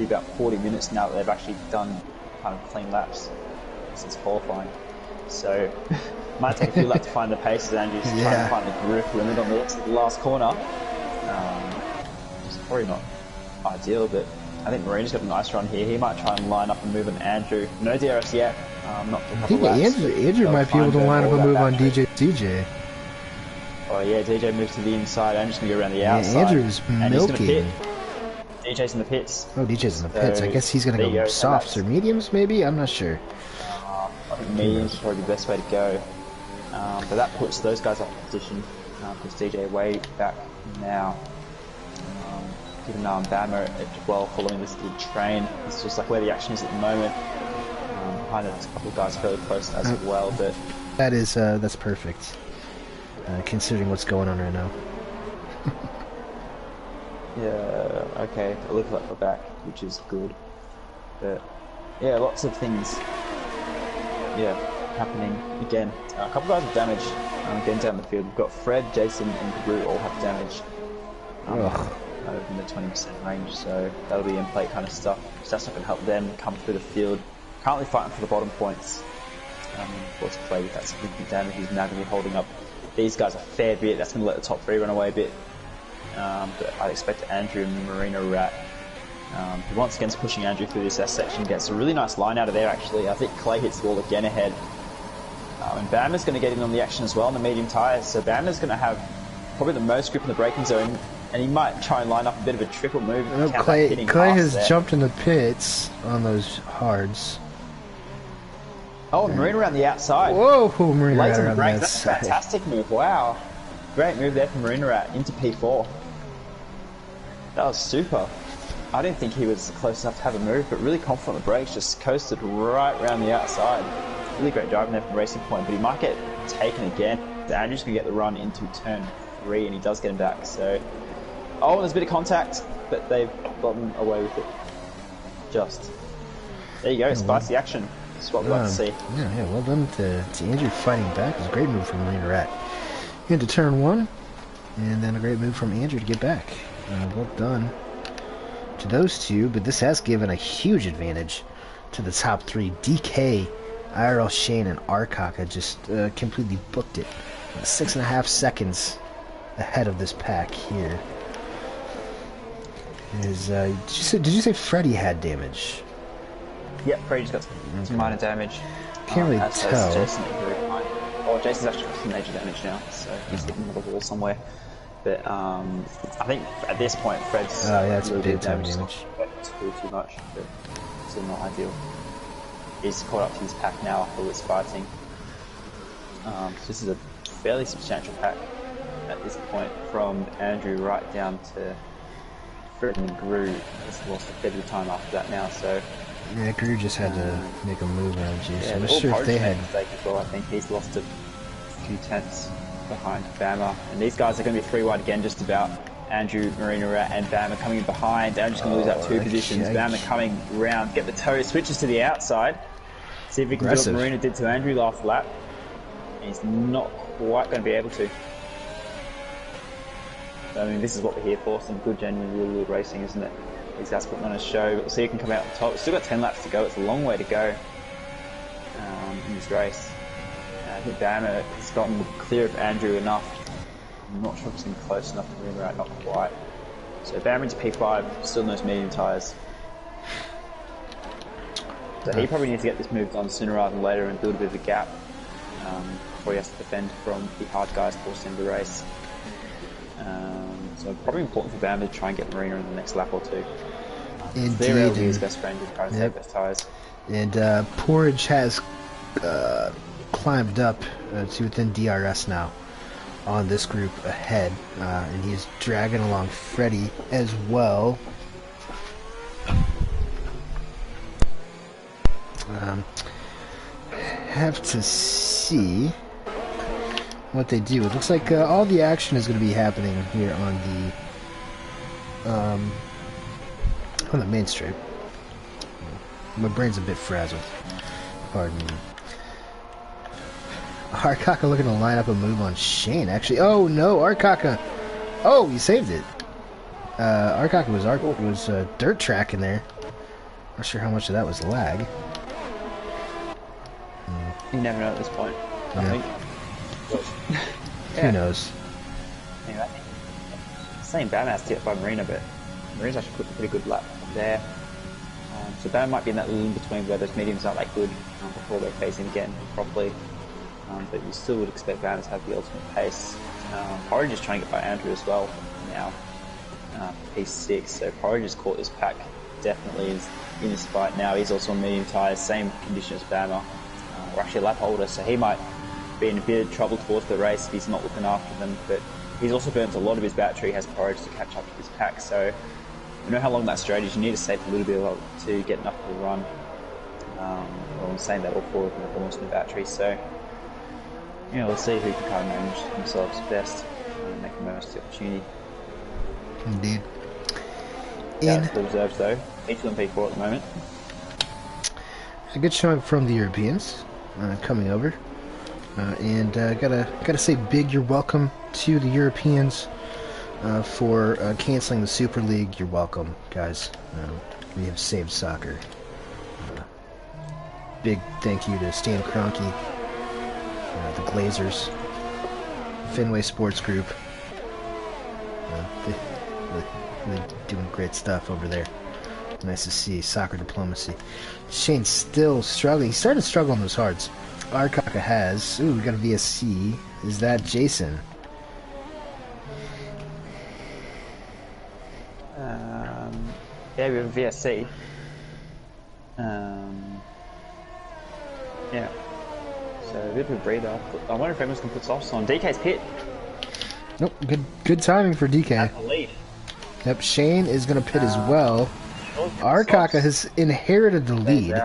about 40 minutes now that they've actually done kind of clean laps since qualifying. So might take a few laps to find the pace as Andrew's trying to find the grip limit on the last corner. It's probably not ideal, but I think Marina's got a nice run here. He might try and line up and move on Andrew. No DRS yet. Not for a couple I think laps. Andrew might be able to line up and move on DJ. Oh yeah, DJ moves to the inside. Andrew's going to go around the outside. Andrew's milking. DJ's in the pits. Oh, DJ's in the pits. I guess he's going to go softs or mediums, maybe? I'm not sure. I think mediums is probably the best way to go. But that puts those guys up in position. Puts DJ way back now. Even Bama at 12 following this good train. It's just like where the action is at the moment. Behind it, there's a couple of guys fairly close as well, but that's perfect. Considering what's going on right now. yeah, okay, it looks like we're back, which is good. But yeah, lots of things, happening again. A couple guys with damage getting down the field. We've got Fred, Jason, and Gru all have damage. In the 20% range, so that'll be in play kind of stuff. So that's not going to help them come through the field. Currently fighting for the bottom points. Of course, Clay with that significant damage, he's now going to be holding up these guys a fair bit. That's going to let the top three run away a bit. But I'd expect Andrew and Marina Rat. Who once again is pushing Andrew through this S section. Gets a really nice line out of there actually. I think Clay hits the wall again ahead. And Bama's going to get in on the action as well in the medium tyres. So Bama's going to have probably the most grip in the braking zone. And he might try and line up a bit of a triple move. Clay has jumped in the pits on those hards. Oh, Marina around the outside. Whoa, Marina Lays around on the brakes. the That's a fantastic move. Wow. Great move there from Marina Rat into P4. That was super. I didn't think he was close enough to have a move, but really confident on the brakes. Just coasted right around the outside. Really great driving there from Racing Point, but he might get taken again. Andrew's going to get the run into turn 3, and he does get him back. So. Oh, there's a bit of contact, but they've gotten away with it. Just. There you go, spicy action. That's what we like to see. Yeah, well done to Andrew fighting back. It was a great move from Marina Rat. Into turn 1, and then a great move from Andrew to get back. Well done to those two, but this has given a huge advantage to the top 3. DK, IRL Shane, and Arkaka just completely booked it. 6.5 seconds ahead of this pack here. Did you say Freddy had damage? Yep, Freddy's got some minor damage. Can't really tell. Jason's actually got some major damage now, so he's hitting another wall somewhere. But I think at this point, Fred's that's big time damage. Too much, but still not ideal. He's caught up to his pack now after all this fighting. So this is a fairly substantial pack at this point, from Andrew right down to Fred and Gru. He's lost a fair bit of time after that now, so. Yeah, Gru just had to make a move around you, so I'm not sure sure if they had. As well. I think he's lost a few tenths behind Bama, and these guys are going to be 3 wide again, just about. Andrew, Marina Rat, and Bama coming in behind. Andrew's going to lose out 2 positions. Bama coming round, get the toe, switches to the outside. See if he can do what Marina did to Andrew last lap. He's not quite going to be able to. I mean, this is what we're here for, some good, genuine, real world racing, isn't it? These guys putting on a show. We'll see who can come out on top. We've still got 10 laps to go. It's a long way to go in this race. I think Bama has gotten clear of Andrew enough. I'm not sure if it's going to be close enough to move around, not quite. So Bama into P5, still in those medium tyres. So he probably needs to get this moved on sooner rather than later and build a bit of a gap before he has to defend from the hard guys towards the end of the race. So probably important for Bama to try and get Marina in the next lap or 2. They're LG his best friend, trying to save best tyres. And Porridge has climbed up to within DRS now on this group ahead, and he's dragging along Freddy as well. Have to see what they do. It looks like all the action is going to be happening here on the main strip. My brain's a bit frazzled. Pardon me. Arkaka looking to line up a move on Shane, actually. Oh no, Arkaka! Oh, he saved it. Arkaka was dirt track in there. Not sure how much of that was lag. You never know at this point. I think. Who knows? Anyway, same Bama has to get by Marina, but Marina's actually put a pretty good lap there. So Bama might be in that little in between where those mediums aren't that good before they phase in again properly. But you still would expect Bama to have the ultimate pace. Porridge is trying to get by Andrew as well now. P6, so Porridge has caught this pack. Definitely is in this fight now. He's also on medium tyres, same condition as Bama. Or actually a lap older, so he might be in a bit of trouble towards the race if he's not looking after them. But he's also burnt a lot of his battery, has Porridge to catch up to this pack. So You know how long that straight is. You need to save a little bit to get enough of a run. Well, I'm saying that all four of them have almost no batteries, so you know, we'll see who can kind of manage themselves best and make the most of the opportunity. Indeed. Yeah, the reserves though, P2 and P4 at the moment. A good showing from the Europeans coming over, and gotta say big you're welcome to the Europeans for canceling the Super League. You're welcome, guys. We have saved soccer. Big thank you to Stan Kroenke, the Glazers, Fenway Sports Group. They're doing great stuff over there. Nice to see soccer diplomacy. Shane's still struggling. He's starting to struggle on those hards. Arkaka has. Ooh, we got a VSC. Is that Jason? Yeah, we have a VSC. Yeah. So a bit of a breather. I wonder if anyone's going to put softs on. DK's pit. Nope. Good timing for DK. At the lead. Yep. Shane is going to pit as well. Arkaka has inherited the lead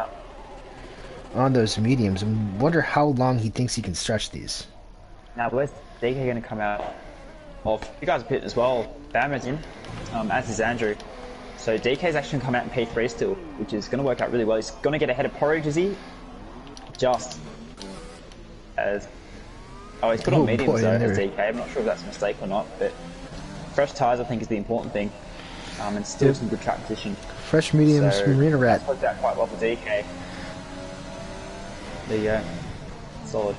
on those mediums. I wonder how long he thinks he can stretch these. Now, where's DK going to come out? Well, you guys are pitting as well. Bam is in, as is Andrew. So DK's actually going to come out in P3 still, which is going to work out really well. He's going to get ahead of Porridge, is he? Just as... Oh, he's put on mediums though, as DK. I'm not sure if that's a mistake or not, but fresh tyres I think is the important thing. And still some good track position. Fresh mediums, so, Marina Rat. Worked out quite well for DK. There you go. Solid.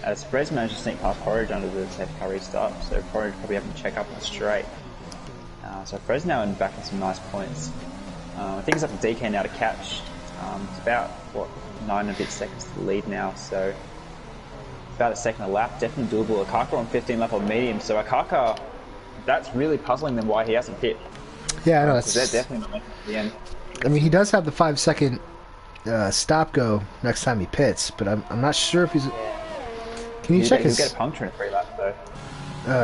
As Fred's managed to sneak past Porridge under the safe car restart, so Porridge probably having to check up on straight. So Fred's now back in some nice points. I think it's up to DK now to catch. It's about, what, 9 and a bit seconds to the lead now, so about a second a lap, definitely doable. Akaka on 15 lap on medium, so Akaka, that's really puzzling them why he hasn't hit. Yeah, I know. They're definitely not making it to the end. I mean, he does have the 5-second stop go next time he pits, but I'm not sure if he's... Can you check his... He'll get a puncture in 3 laps though.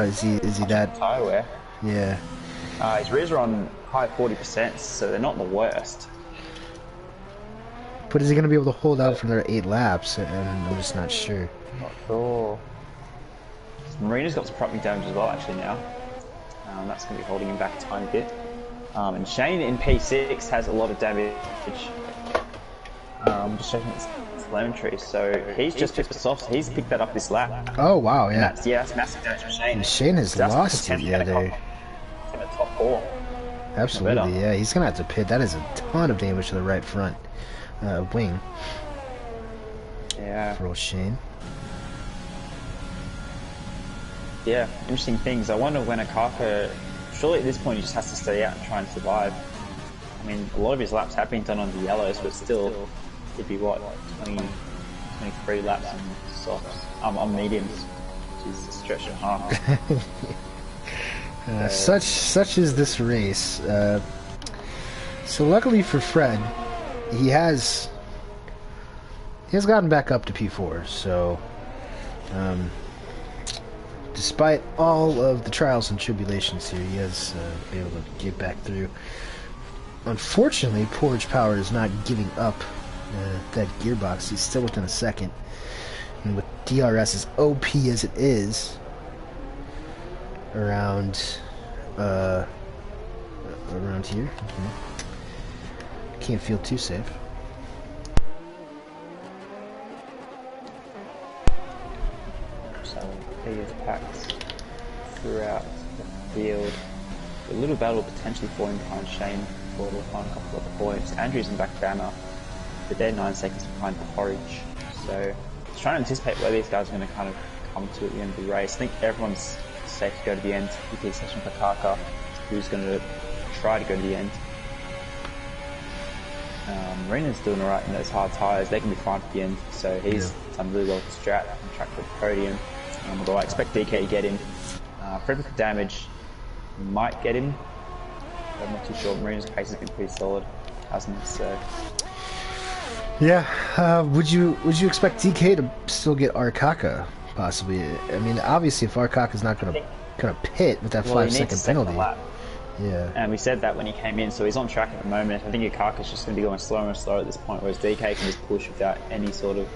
Is he that... Tyre wear. Yeah. His rears are on high 40%, so they're not the worst. But is he going to be able to hold out for another 8 laps? And I'm just not sure. Not sure. Marina's got some property damage as well actually now. That's going to be holding him back a tiny bit. And Shane in P6 has a lot of damage. Just checking his telemetry. So he's just picked us off. So he's picked that up this lap. Oh wow, yeah. That's massive damage for Shane. And Shane has lost it, yeah, there. In the top 4. Absolutely, yeah. He's going to have to pit. That is a ton of damage to the right front wing. Yeah. For old Shane. Yeah, interesting things. I wonder when Akaka, surely at this point he just has to stay out and try and survive. I mean, a lot of his laps have been done on the yellows, but still, it'd be what, 23 laps on softs, on mediums, which is a stretch and a half. Such is this race. So luckily for Fred, he has gotten back up to P4. So, despite all of the trials and tribulations here, he has been able to get back through. Unfortunately, Porridge Power is not giving up that gearbox. He's still within a second. And with DRS as OP as it is, around here, can't feel too safe. So he is packed throughout the field. A little battle potentially falling behind Shane for the final couple of points. Andrew's in back banner, but they're 9 seconds behind the Porridge. So it's trying to anticipate where these guys are going to kind of come to at the end of the race. I think everyone's safe to go to the end, with the exception of Kaka, who's going to try to go to the end. Marina's doing alright in those hard tyres. They can be fine at the end, so he's done really well with the strat and track for the podium. Although I expect DK to get him. Frederick damage might get him. I'm not too sure. Marina's pace has been pretty solid, hasn't it? So yeah, would you expect DK to still get Arkaka possibly? I mean, obviously, if Arkaka's not going to pit with that 5-second penalty, Yeah. And we said that when he came in, so he's on track at the moment. I think Ikaka's just going to be going slower and slower at this point, whereas DK can just push without any sort of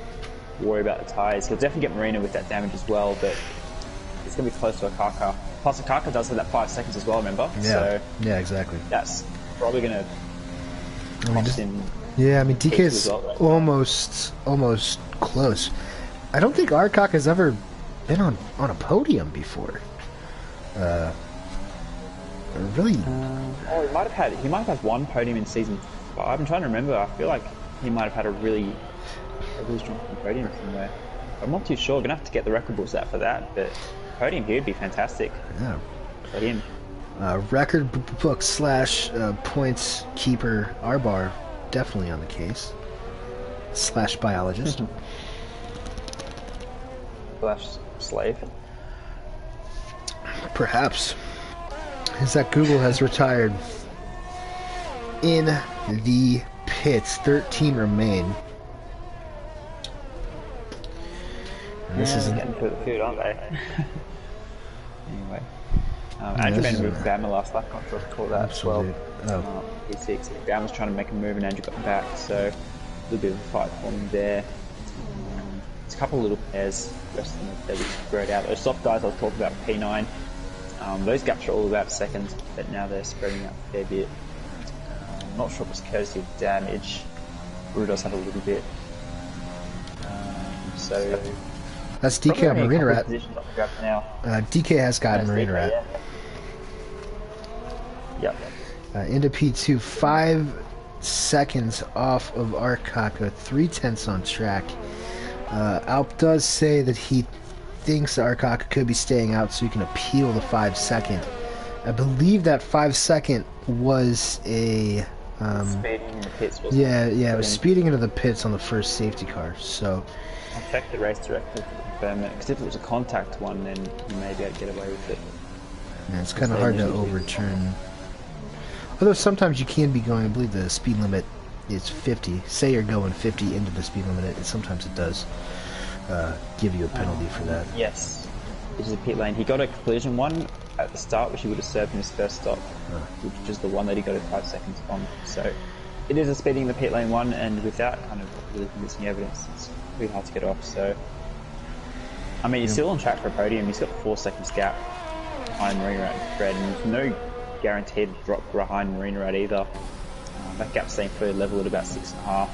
worry about the tyres. He'll definitely get Marina with that damage as well, but it's going to be close to Ikaka. Plus, Ikaka does have that 5 seconds as well, remember? Yeah, so yeah, exactly. That's probably going to cost him. Yeah, I mean, DK is well, right? almost close. I don't think Arcock has ever been on a podium before. Really? He might have had one podium in season 5. I'm trying to remember. I feel like he might have had a really strong podium somewhere. I'm not too sure. Gonna have to get the record books out for that, but podium here would be fantastic. Yeah. For him. Record book / points keeper R-Bar definitely on the case. / biologist. / slave. Perhaps. Is that Google has retired. In the pits, 13 remain. And this is getting for the food, aren't they? Anyway, Andrew made a move with Bama last lap. Got to call that as well. P6. Bama was trying to make a move, and Andrew got back, so a little bit of a fight for him there. It's a couple of little pairs. The rest of them they just spread out. Those soft guys I was talking about, P9. Those gaps are all about a second, but now they're spreading out a fair bit. I'm not sure if it's courtesy of damage. Rue does have a little bit. So that's DK on Marina Rat. DK has gotten Marina Rat. Yep. Into P2, 5 seconds off of Arcaka, 3/10 on track. Alp does say that he thinks Arcaka could be staying out so he can appeal the 5 second. I believe that 5 second was a speeding in the pits. It was speeding into the pits on the first safety car. So I'll check the race director to confirm it, because if it was a contact one, then you may be able to get away with it. Yeah, it's kind of hard to overturn. Although sometimes you can be going, I believe the speed limit is 50. Say you're going 50 into the speed limit, sometimes it does give you a penalty for that. Yes. This is a pit lane. He got a collision one at the start, which he would have served in his first stop, which is the one that he got a 5 seconds on. So it is a speeding in the pit lane one, and without kind of really convincing evidence, it's pretty hard to get off. So, I mean, he's still on track for a podium. He's got 4 seconds gap behind Marina Rat and Fred, and there's no guaranteed drop behind Marina Rat either. That gap's staying fairly level at about 6.5.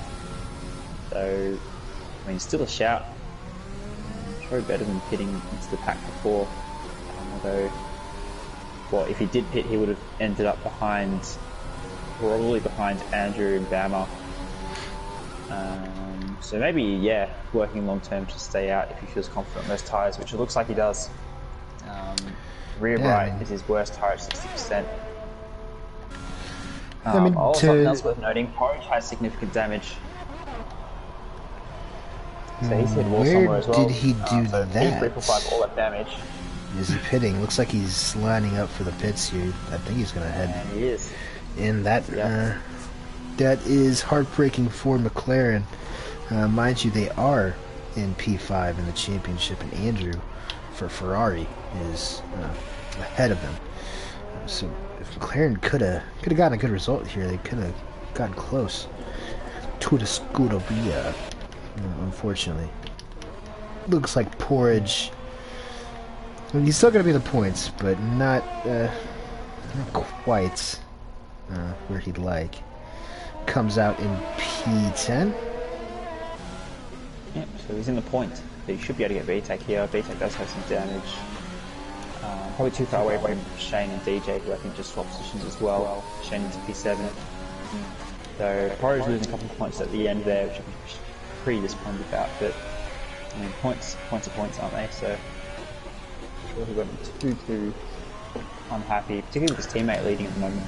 So, I mean, still a shout. Probably better than pitting into the pack before. Although, well, if he did pit, he would have ended up probably behind Andrew and Bama. So maybe, yeah, working long term to stay out if he feels confident on those tyres, which it looks like he does. Rear right is his worst tyre at 60%. Something else worth noting, Porridge has significant damage. So he's hit wall somewhere as well. Did he do that? He amplified all that damage. Is he pitting? Looks like he's lining up for the pits here. I think he's going to head. And he is. And that, that is heartbreaking for McLaren. Mind you, they are in P5 in the championship, and Andrew for Ferrari is ahead of them. So if McLaren could have gotten a good result here, they could have gotten close to the Scuderia. Unfortunately, looks like Porridge. I mean, he's still going to be the points, but not quite where he'd like. Comes out in P10. Yep, so he's in the point. But he should be able to get VTEC here. VTEC does have some damage. Probably too far away from Shane and DJ, who I think just swapped positions as well. Shane into P7. So Porridge losing a couple of points at the end there, which I'm pretty disappointed about. But I mean, points are points, aren't they? So he got too unhappy, particularly with his teammate leading at the moment.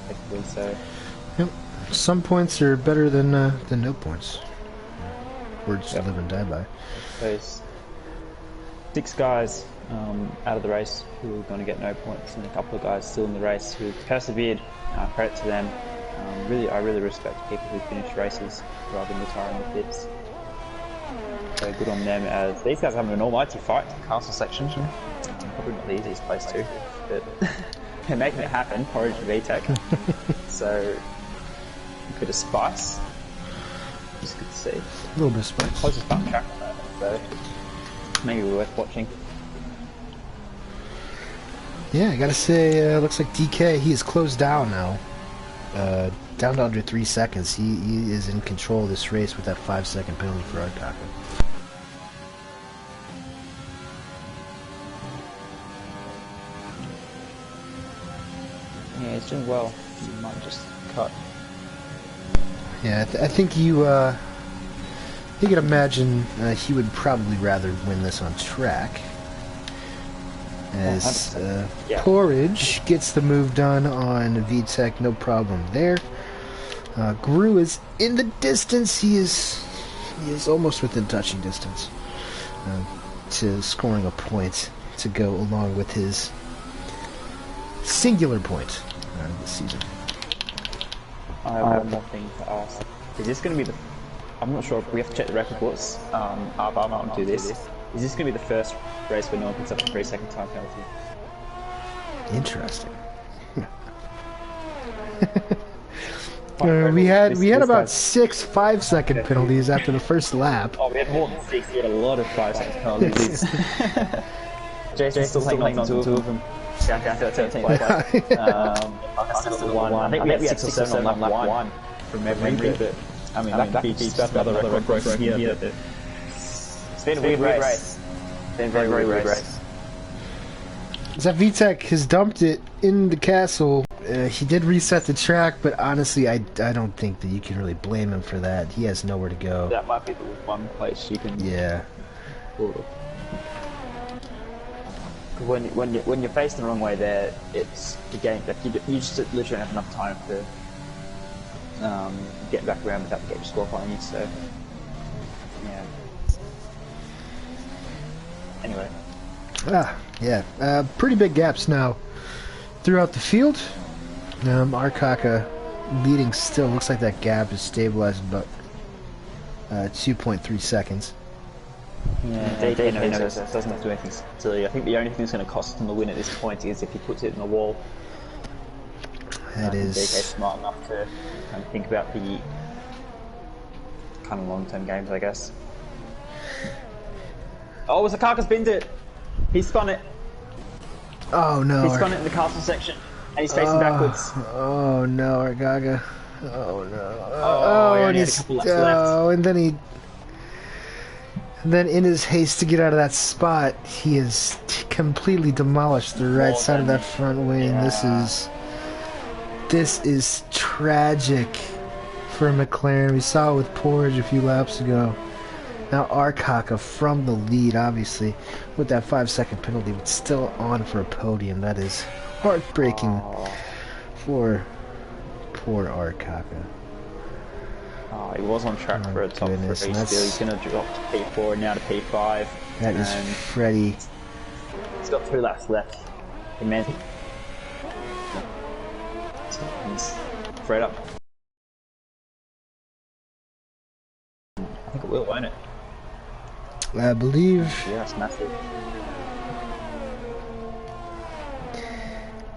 Effectively, so. Yep. Some points are better than no points. Words to live and die by. There's 6 guys out of the race who are going to get no points, and a couple of guys still in the race who persevered. Credit to them. I really respect people who finish races rather than retiring the pits. So good on them, as these guys have an almighty fight in the castle section. Probably not the easiest place to, but They're making it happen, Porridge VTech. So, a bit of spice. Just good to see. A little bit of spice. Closest button track, so maybe worth watching. Yeah, I gotta say, looks like DK, he is closed down now. Down to under 3 seconds. He is in control of this race with that 5-second penalty for Artaka. Yeah, he's doing well. He might just cut. Yeah, I think you can imagine he would probably rather win this on track. As Yeah. Porridge gets the move done on VTech, no problem there. Gru is in the distance. He is almost within touching distance to scoring a point to go along with his singular point this season. I have one more thing to ask. Is this going to be the... I'm not sure, we have to check the record books. I might do this. Is this going to be the first race where no one picks up a 3-second time penalty? Interesting. We had about 6 5-second penalties after the first lap. Oh, we had more than 6. We had a lot of 5-second penalties. Jason's still hanging on to 2 of them. Down 13th place. Still one. I think we had 6 or 7 on lap 1 from memory, but I mean, that beats another record from here. It's been a weird race. It's been a very weird race. That VTech has dumped it in the castle. He did reset the track, but honestly, I don't think that you can really blame him for that. He has nowhere to go. That might be the one place you can. Yeah. When you're facing the wrong way there, it's the game. Like you just literally don't have enough time to get back around without the game disqualifying you. So yeah. Anyway. Yeah. Pretty big gaps now throughout the field. Arkaka leading still. Looks like that gap is stabilized about 2.3 seconds. Yeah, Dave knows doesn't have to do anything silly. I think the only thing that's going to cost him the win at this point is if he puts it in the wall. That is... DK's smart enough to kind of think about the kind of long-term games, I guess. Oh, Zakaka's binned it! He spun it! Oh no. He spun it in the castle section, and he's facing backwards. Oh no, Argaga. Oh no. Oh, and he's... Oh, and then in his haste to get out of that spot, he has completely demolished the right side of that front wing. Yeah. This is tragic for McLaren. We saw it with Porridge a few laps ago. Now Arkaka from the lead, obviously, with that 5-second penalty, but still on for a podium. That is heartbreaking for poor Arkaka. Oh, he was on track for a top 3 still. He's going to drop to P4 and now to P5. That is Freddie. He's got 3 laps left. Immense. He's Fred up. I think it will, won't it? I believe. Yeah, that's massive.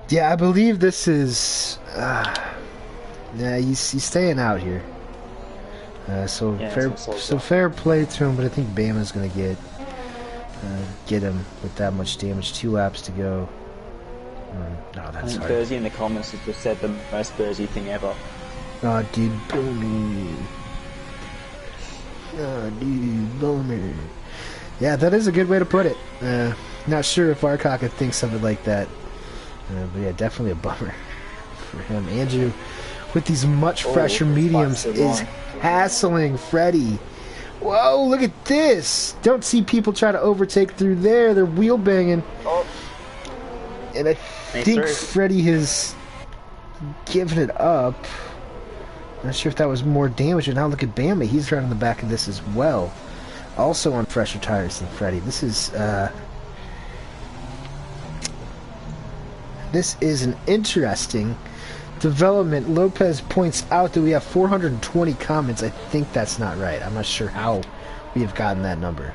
Yeah, I believe this is. Yeah, he's staying out here. So fair play to him, but I think Bama's gonna get him with that much damage. 2 laps to go. No, that's hard. Bursey in the comments has just said the most Bursey thing ever. Oh, dude, boomer. Oh, dude, boomer. Yeah, that is a good way to put it. Not sure if Arkaka thinks of it like that, but yeah, definitely a bummer for him. Andrew, with these much fresher mediums, is hassling Freddie. Whoa, look at this! Don't see people try to overtake through there. They're wheel banging. Oh. And I think Freddie has given it up. Not sure if that was more damage. And now look at Bama. He's right on the back of this as well. Also on fresher tires than Freddie. This is an interesting development. Lopez points out that we have 420 comments. I think that's not right. I'm not sure how we have gotten that number.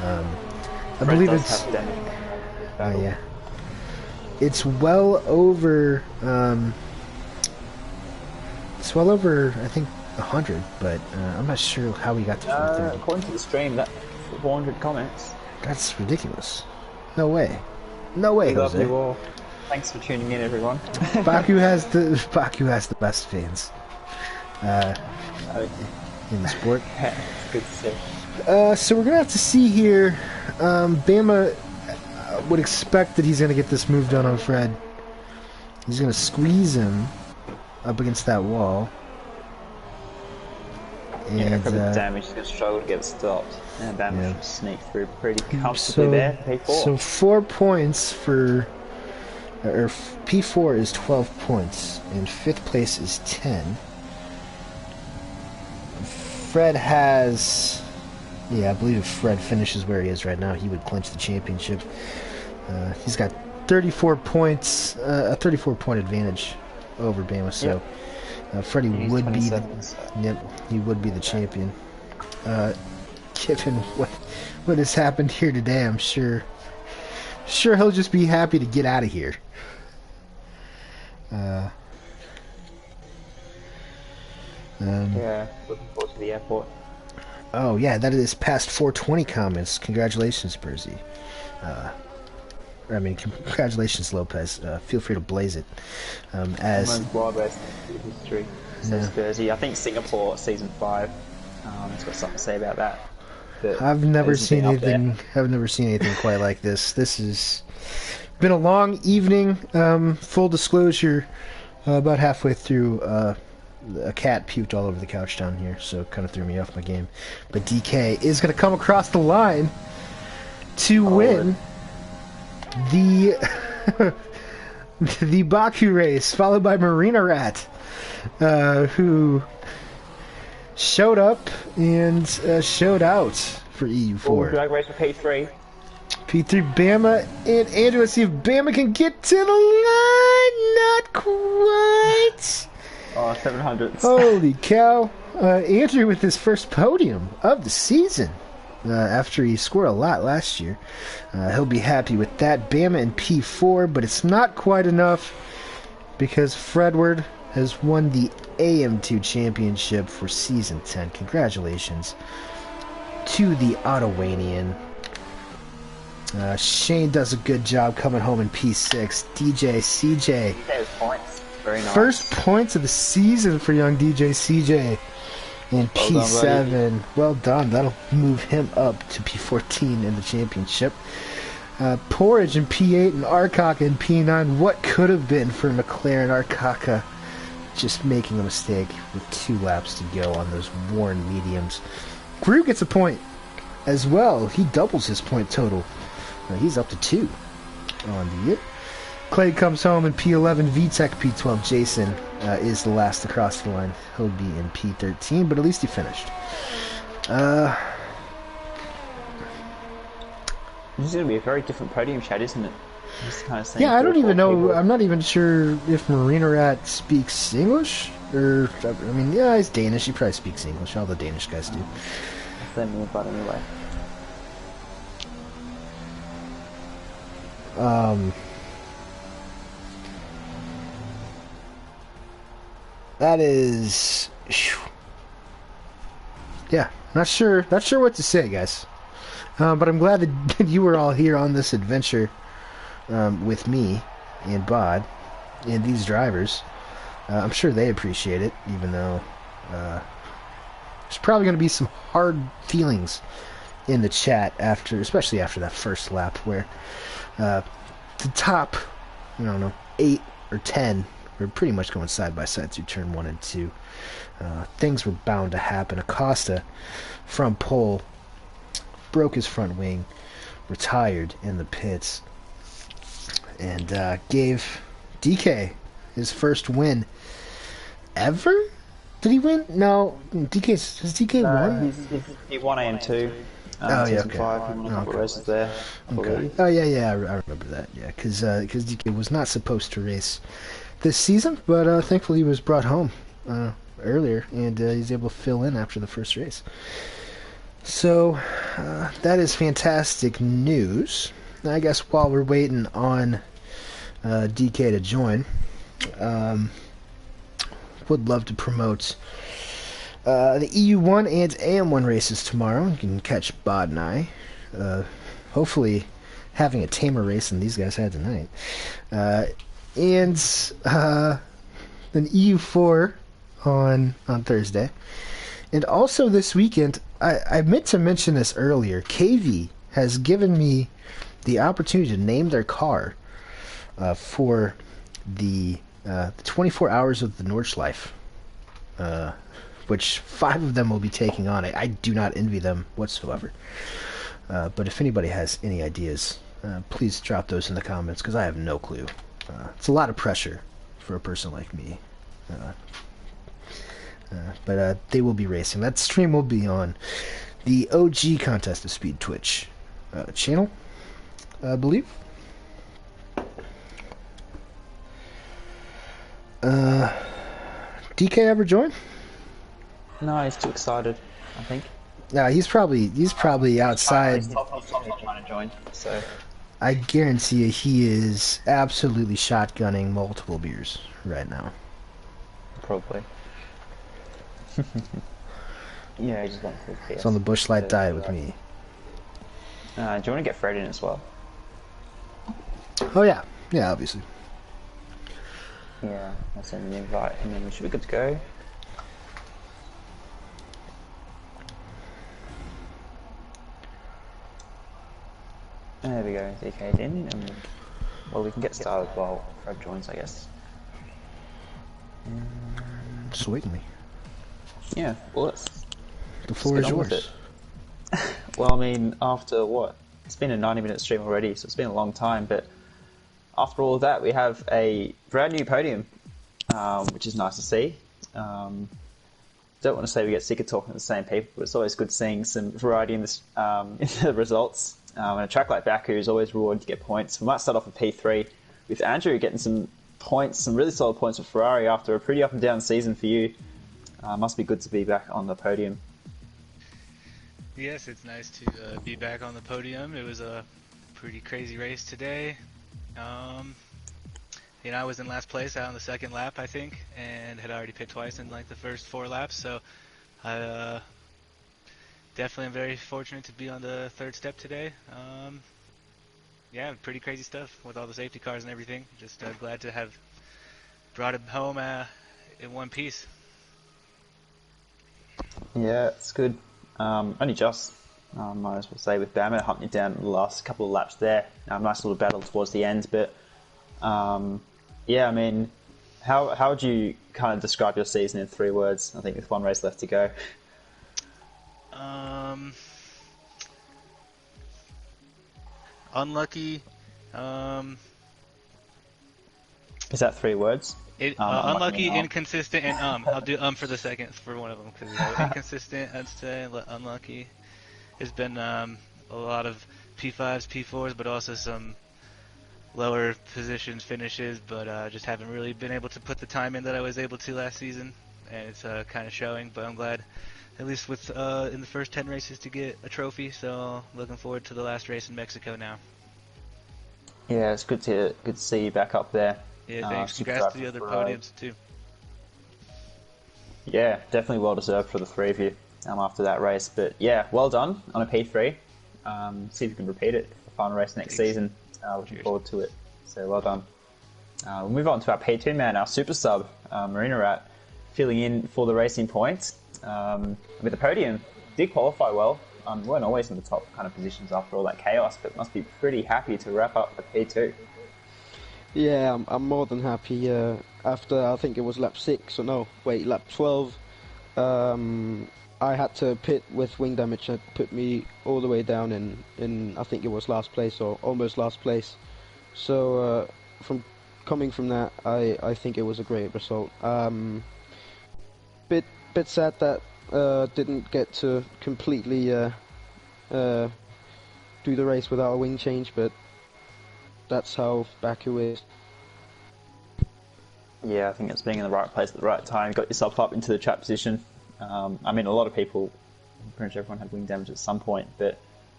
I believe it's... Oh, yeah. it's well over. It's well over, I think, 100, but I'm not sure how we got to 430. According to the stream, that's 400 comments. That's ridiculous. No way. No way, We love Jose. you all. Thanks for tuning in, everyone. Baku has the best fans in the sport. Yeah, it's good to see. So we're gonna have to see here. Bama would expect that he's gonna get this move done on Fred. He's gonna squeeze him up against that wall. And, Yeah, probably damage. He's going to struggle to get it stopped. And damage should sneak through pretty comfortably there. P4. So 4 points for... Or P4 is 12 points. And 5th place is 10. Fred has... Yeah, I believe if Fred finishes where he is right now, he would clinch the championship. He's got 34 points, a 34-point advantage over Bama, so Freddie would be the, he would be the champion. Given what has happened here today, I'm sure he'll just be happy to get out of here. Yeah, looking forward to the airport. Oh yeah, that is past 420 comments. Congratulations, Burzy. Congratulations, Lopez. Feel free to blaze it. As Wild West history, says Burzy. I think Singapore season 5 has got something to say about that. I've never seen anything. I've never seen anything quite like this. This has been a long evening. Full disclosure, about halfway through, a cat puked all over the couch down here, so it kind of threw me off my game. But DK is going to come across the line to win the the Baku race, followed by Marina Rat, who showed up and showed out for EU4. Drag race for P3. P3 Bama and Andrew. Let's see if Bama can get to the line. Not quite. Oh, 700s. Holy cow. Andrew with his first podium of the season. After he scored a lot last year. He'll be happy with that. Bama in P4, but it's not quite enough because Fredward has won the AM2 championship for season 10. Congratulations to the Ottawanian. Shane does a good job coming home in P6. DJ CJ. Points. Very nice. First points of the season for young DJ CJ. And P7, well done. That'll move him up to P14 in the championship. Porridge in P8 and Arkaka in P9. What could have been for McLaren? Arkaka just making a mistake with 2 laps to go on those worn mediums. Gru gets a point as well. He doubles his point total. He's up to 2 on the Clay comes home in P11, VTech P12. Jason is the last to cross the line. He'll be in P13, but at least he finished. This is going to be a very different podium, Chad, isn't it? Yeah, I don't even know. I'm not even sure if Marina Rat speaks English. Or, I mean, yeah, he's Danish. He probably speaks English. All the Danish guys do. But anyway. That is... Yeah, not sure what to say, guys. But I'm glad that you were all here on this adventure with me and Bod and these drivers. I'm sure they appreciate it, even though there's probably going to be some hard feelings in the chat especially after that first lap, where the top, I don't know, 8 or 10 were pretty much going side by side through turn 1 and 2. Things were bound to happen. Acosta from pole broke his front wing, retired in the pits, and gave DK his first win ever. Did he win? No, has DK won? He won AM2. Season 5. He won a couple of races there. Okay. Oh yeah, I remember that. Yeah, because DK was not supposed to race this season, but thankfully he was brought home earlier, and he's able to fill in after the first race. So that is fantastic news. I guess while we're waiting on DK to join. Would love to promote the EU1 and AM1 races tomorrow. You can catch Bod and I. Hopefully having a tamer race than these guys had tonight. And then EU4 on Thursday. And also this weekend, I meant to mention this earlier, KV has given me the opportunity to name their car for the 24 hours of the Nordschleife, which 5 of them will be taking on. I do not envy them whatsoever. But if anybody has any ideas, please drop those in the comments, because I have no clue. It's a lot of pressure for a person like me. But they will be racing. That stream will be on the OG Contest of Speed Twitch channel, I believe. DK ever join? No, he's too excited, I think. No, he's probably outside. He's top trying to join, so. I guarantee you he is absolutely shotgunning multiple beers right now. Probably. Yeah, he just wants to It's on the Busch Light diet with me. Do you want to get Fred in as well? Oh yeah, obviously. Yeah, I'll send an invite and then we should be good to go. There we go, DK's in, and well, we can get started while Fred joins, I guess. Just wait me. Yeah, well, the floor is yours. Well, I mean, after what? It's been a 90-minute stream already, so it's been a long time, but after all of that, we have a brand new podium, which is nice to see. Don't want to say we get sick of talking to the same people, but it's always good seeing some variety in the results. And a track like Baku is always rewarding to get points. We might start off with P3 with Andrew getting some points, some really solid points for Ferrari after a pretty up and down season for you. Must be good to be back on the podium. Yes, it's nice to be back on the podium. It was a pretty crazy race today. I was in last place out on the second lap, I think, and had already pit twice in like the first 4 laps. So I definitely am very fortunate to be on the third step today. Yeah, pretty crazy stuff with all the safety cars and everything. Just glad to have brought it home in one piece. Yeah, it's good. Only just, might as well say, with Bama hunting it down the last couple of laps there. Nice little battle towards the end, but yeah, I mean, how would you kind of describe your season in 3 words? I think with 1 race left to go. Unlucky. Is that 3 words? Unlucky, inconsistent, and I'll do for the second for one of them because inconsistent, I'd say, unlucky. It's been a lot of P5s, P4s, but also some lower positions finishes, but just haven't really been able to put the time in that I was able to last season, and it's kind of showing. But I'm glad, at least with in the first 10 races, to get a trophy. So looking forward to the last race in Mexico now. Yeah, it's good to see you back up there. Yeah, thanks. Congrats to the other podiums too. Yeah, definitely well deserved for the 3 of you after that race. But yeah, well done on a P3. See if you can repeat it for the final race next season. Looking forward to it. So well done. We'll move on to our P2 man, our super sub, Marina Rat, filling in for the racing points. With the podium, did qualify well. Weren't always in the top kind of positions after all that chaos, but must be pretty happy to wrap up the P2. Yeah, I'm more than happy. After, I think it was lap 12, I had to pit with wing damage. That put me all the way down in I think it was last place or almost last place. So coming from that, I think it was a great result. Bit sad that didn't get to completely do the race without a wing change, but that's how Baku is. Yeah, I think it's being in the right place at the right time. Got yourself up into the trap position. I mean, a lot of people, pretty much everyone had wing damage at some point, but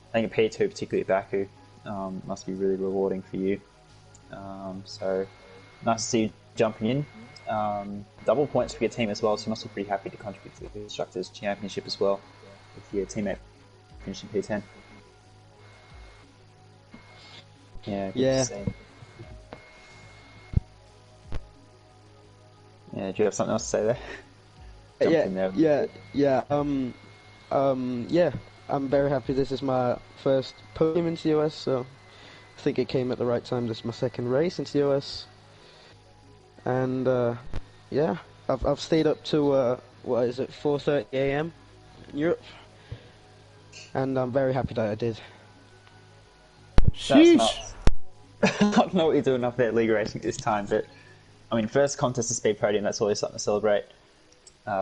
I think a P2, particularly at Baku, must be really rewarding for you. So nice to see you jumping in. Double points for your team as well, so you must be pretty happy to contribute to the Constructors Championship as well with your teammate finishing P10. Yeah, good to see. Yeah, do you have something else to say there? Yeah. I'm very happy. This is my first podium in COS, so I think it came at the right time. This is my second race in COS, and yeah, I've stayed up to 4:30 AM in Europe, and I'm very happy that I did. Sheesh. That's nuts. I don't know what you're doing up there at League Racing this time, but I mean, first contest to speed podium, that's always something to celebrate.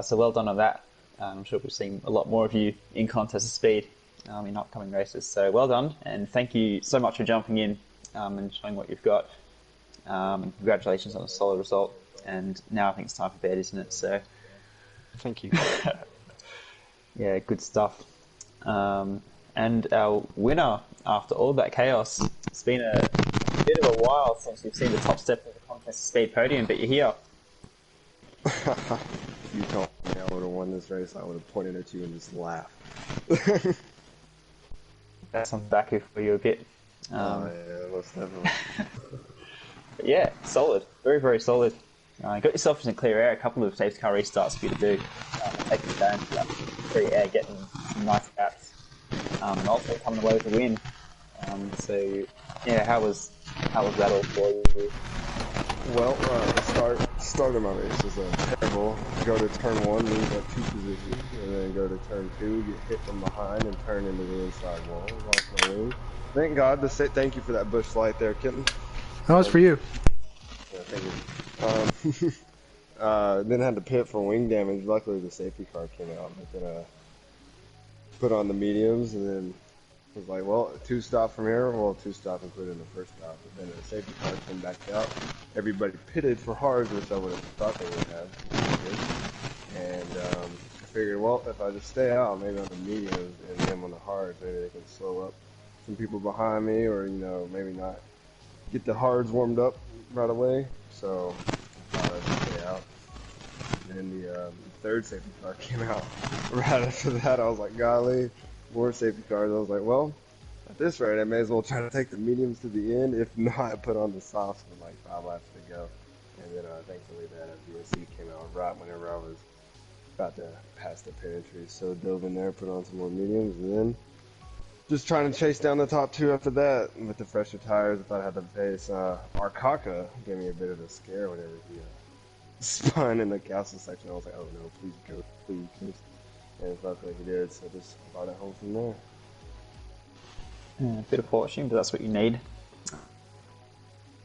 So well done on that. I'm sure we'll see a lot more of you in contest of speed in upcoming races. So well done, and thank you so much for jumping in and showing what you've got. Congratulations on a solid result. And now I think it's time for bed, isn't it? So thank you. Yeah, good stuff. And our winner after all that chaos, it's been a bit of a while since we've seen the top step of the contest of speed podium, but you're here. You told me I would have won this race, I would have pointed at you and just laughed. That's on Baku for you a bit. Oh yeah, most definitely. But yeah, solid. Very, very solid. Got yourself in clear air, a couple of safety car restarts for you to do. Taking advantage of that free air, getting some nice gaps, and also coming away with a win. So yeah, how was that all for you? Well, the start of my race was terrible. Go to turn 1, lose like 2 positions, and then go to turn 2, get hit from behind, and turn into the inside wall. Lost my wing. Thank God. Thank you for that bush light there, kitten. That was for you. Yeah, thank you. Then had to pit for wing damage. Luckily, the safety car came out. But then put on the mediums, and then was like, well, 2 stop from here. Well, 2 stop included in the first stop. But then the safety car came back out. Everybody pitted for hards, which I would have thought they would have. And I figured, well, if I just stay out, maybe on the mediums and them on the hards, maybe they can slow up some people behind me, or maybe not get the hards warmed up right away. So I just stay out. And then the third safety car came out. Right after that, I was like, golly. More safety cars. I was like, well, at this rate, I may as well try to take the mediums to the end. If not, put on the softs with like 5 laps to go. And then thankfully that VSC came out right whenever I was about to pass the pit entry. So dove in there, put on some more mediums, and then just trying to chase down the top 2 after that with the fresher tires. I thought I had the pace. Arcaka gave me a bit of a scare whenever he spun in the castle section. I was like, oh no, please go, please. And it felt like he did, so just brought it home from there. Yeah, a bit of fortune, but that's what you need.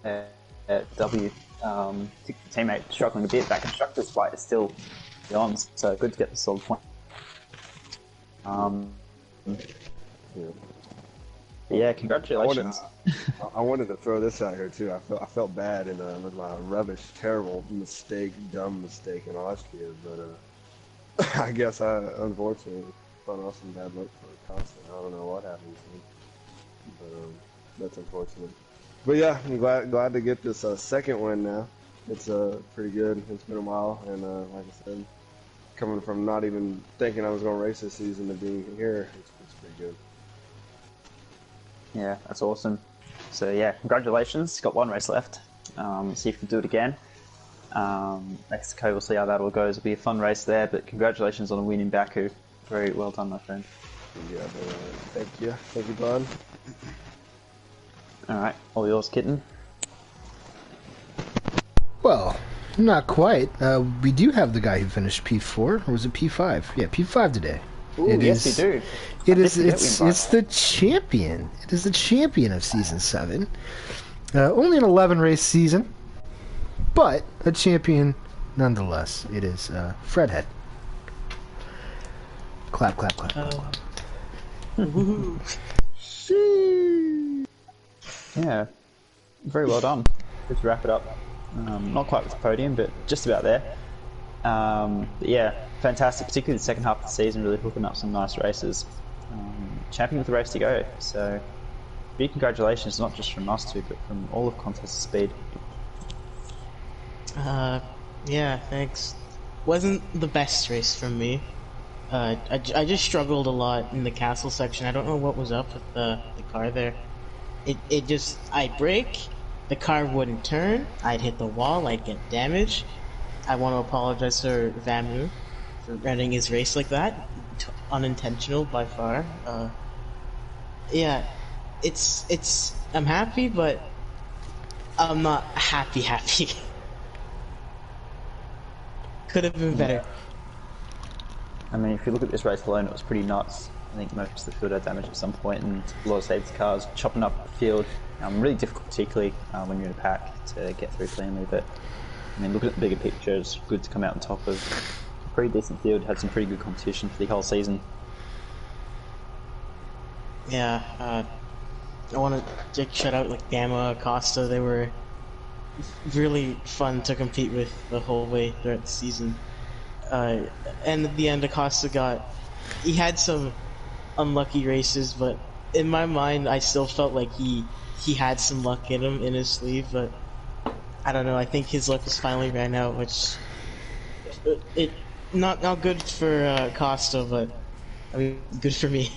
W, teammate struggling a bit. That constructor's fight is still on, so good to get the solid point. Yeah, congratulations. I wanted to throw this out here too. I felt bad with my rubbish, terrible mistake, dumb mistake in Austria, but I guess unfortunately spun off some bad luck for a constant. I don't know what happened to me, but that's unfortunate. But yeah, I'm glad to get this second win now. It's pretty good. It's been a while, and like I said, coming from not even thinking I was going to race this season to being here, it's pretty good. Yeah, that's awesome. So yeah, congratulations. Got 1 race left. See if you can do it again. Mexico, we'll see how that all goes. It'll be a fun race there, but congratulations on the win in Baku. Very well done, my friend. Yeah, thank you, bud. Alright, all yours, kitten. Well, not quite. We do have the guy who finished P4, or was it P5? Yeah, P5 today. Ooh, yes, we do. It's the champion. It is the champion of Season 7. Only an 11 race season, but a champion nonetheless. It is Fredhead. Clap, clap, clap. Yeah, very well done. Good to wrap it up. Not quite with the podium, but just about there. But yeah, fantastic, particularly the second half of the season, really hooking up some nice races. Champion with the race to go. So big congratulations, not just from us two, but from all of Contest Speed. Yeah, thanks. Wasn't the best race from me. I just struggled a lot in the castle section. I don't know what was up with the car there. It just, I'd brake, the car wouldn't turn, I'd hit the wall, I'd get damage. I want to apologize to Vamu for running his race like that. Unintentional by far. Yeah, I'm happy, but I'm not happy. Could have been better. I mean, if you look at this race alone, it was pretty nuts. I think most of the field had damage at some point, and a lot of safety cars chopping up the field. Really difficult, particularly when you're in a pack, to get through cleanly. But I mean, looking at the bigger picture, it's good to come out on top of a pretty decent field. Had some pretty good competition for the whole season. Yeah, I want to shout out like Gamma, Costa. They were really fun to compete with the whole way throughout the season. And at the end, Acosta he had some unlucky races, but in my mind, I still felt like he had some luck in his sleeve, but I don't know, I think his luck has finally ran out, which, not good for Costa, but, I mean, good for me.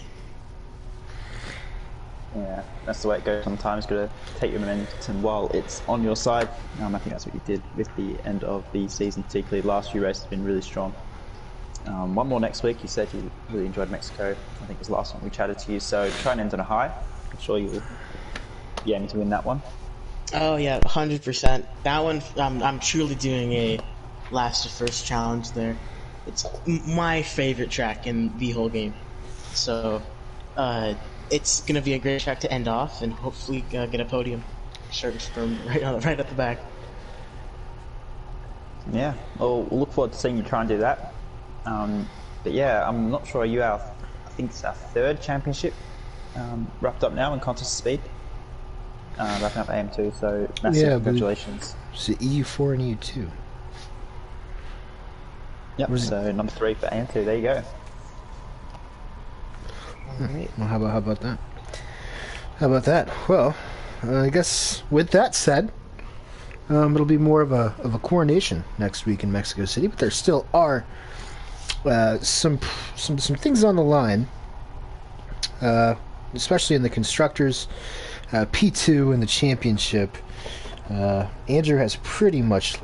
Yeah, that's the way it goes sometimes. Got to take your momentum while it's on your side. I think that's what you did with the end of the season, particularly the last few races have been really strong. One more next week. You said you really enjoyed Mexico. I think it was the last one we chatted to you, so try and end on a high. I'm sure you'll be aiming to win that one. Oh yeah, 100%. That one, I'm truly doing a last to first challenge there. It's my favorite track in the whole game. So, it's gonna be a great track to end off, and hopefully get a podium. Starting from right at the back. Yeah, well, we'll look forward to seeing you try and do that. But yeah, I'm not sure. I think it's our third championship wrapped up now in Contest Speed. Wrapping up AM2, so massive congratulations. So EU4 and EU2. Yep, so number 3 for AM2, there you go. Alright. Well, how about that? How about that? Well, I guess with that said, it'll be more of a coronation next week in Mexico City, but there still are some things on the line, especially in the constructors. P2 in the championship. Andrew has pretty much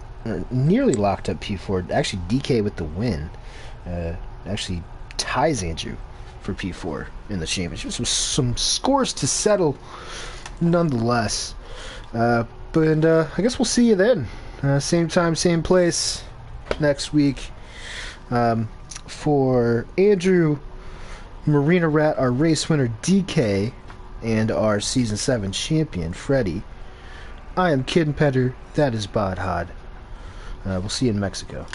nearly locked up P4. Actually, DK with the win actually ties Andrew for P4 in the championship. Some scores to settle nonetheless. But I guess we'll see you then. Same time, same place next week. For Andrew, Marina Rat, our race winner DK, and our Season 7 champion Freddie, I am Kid and Petter. That is Bod Hod. We'll see you in Mexico.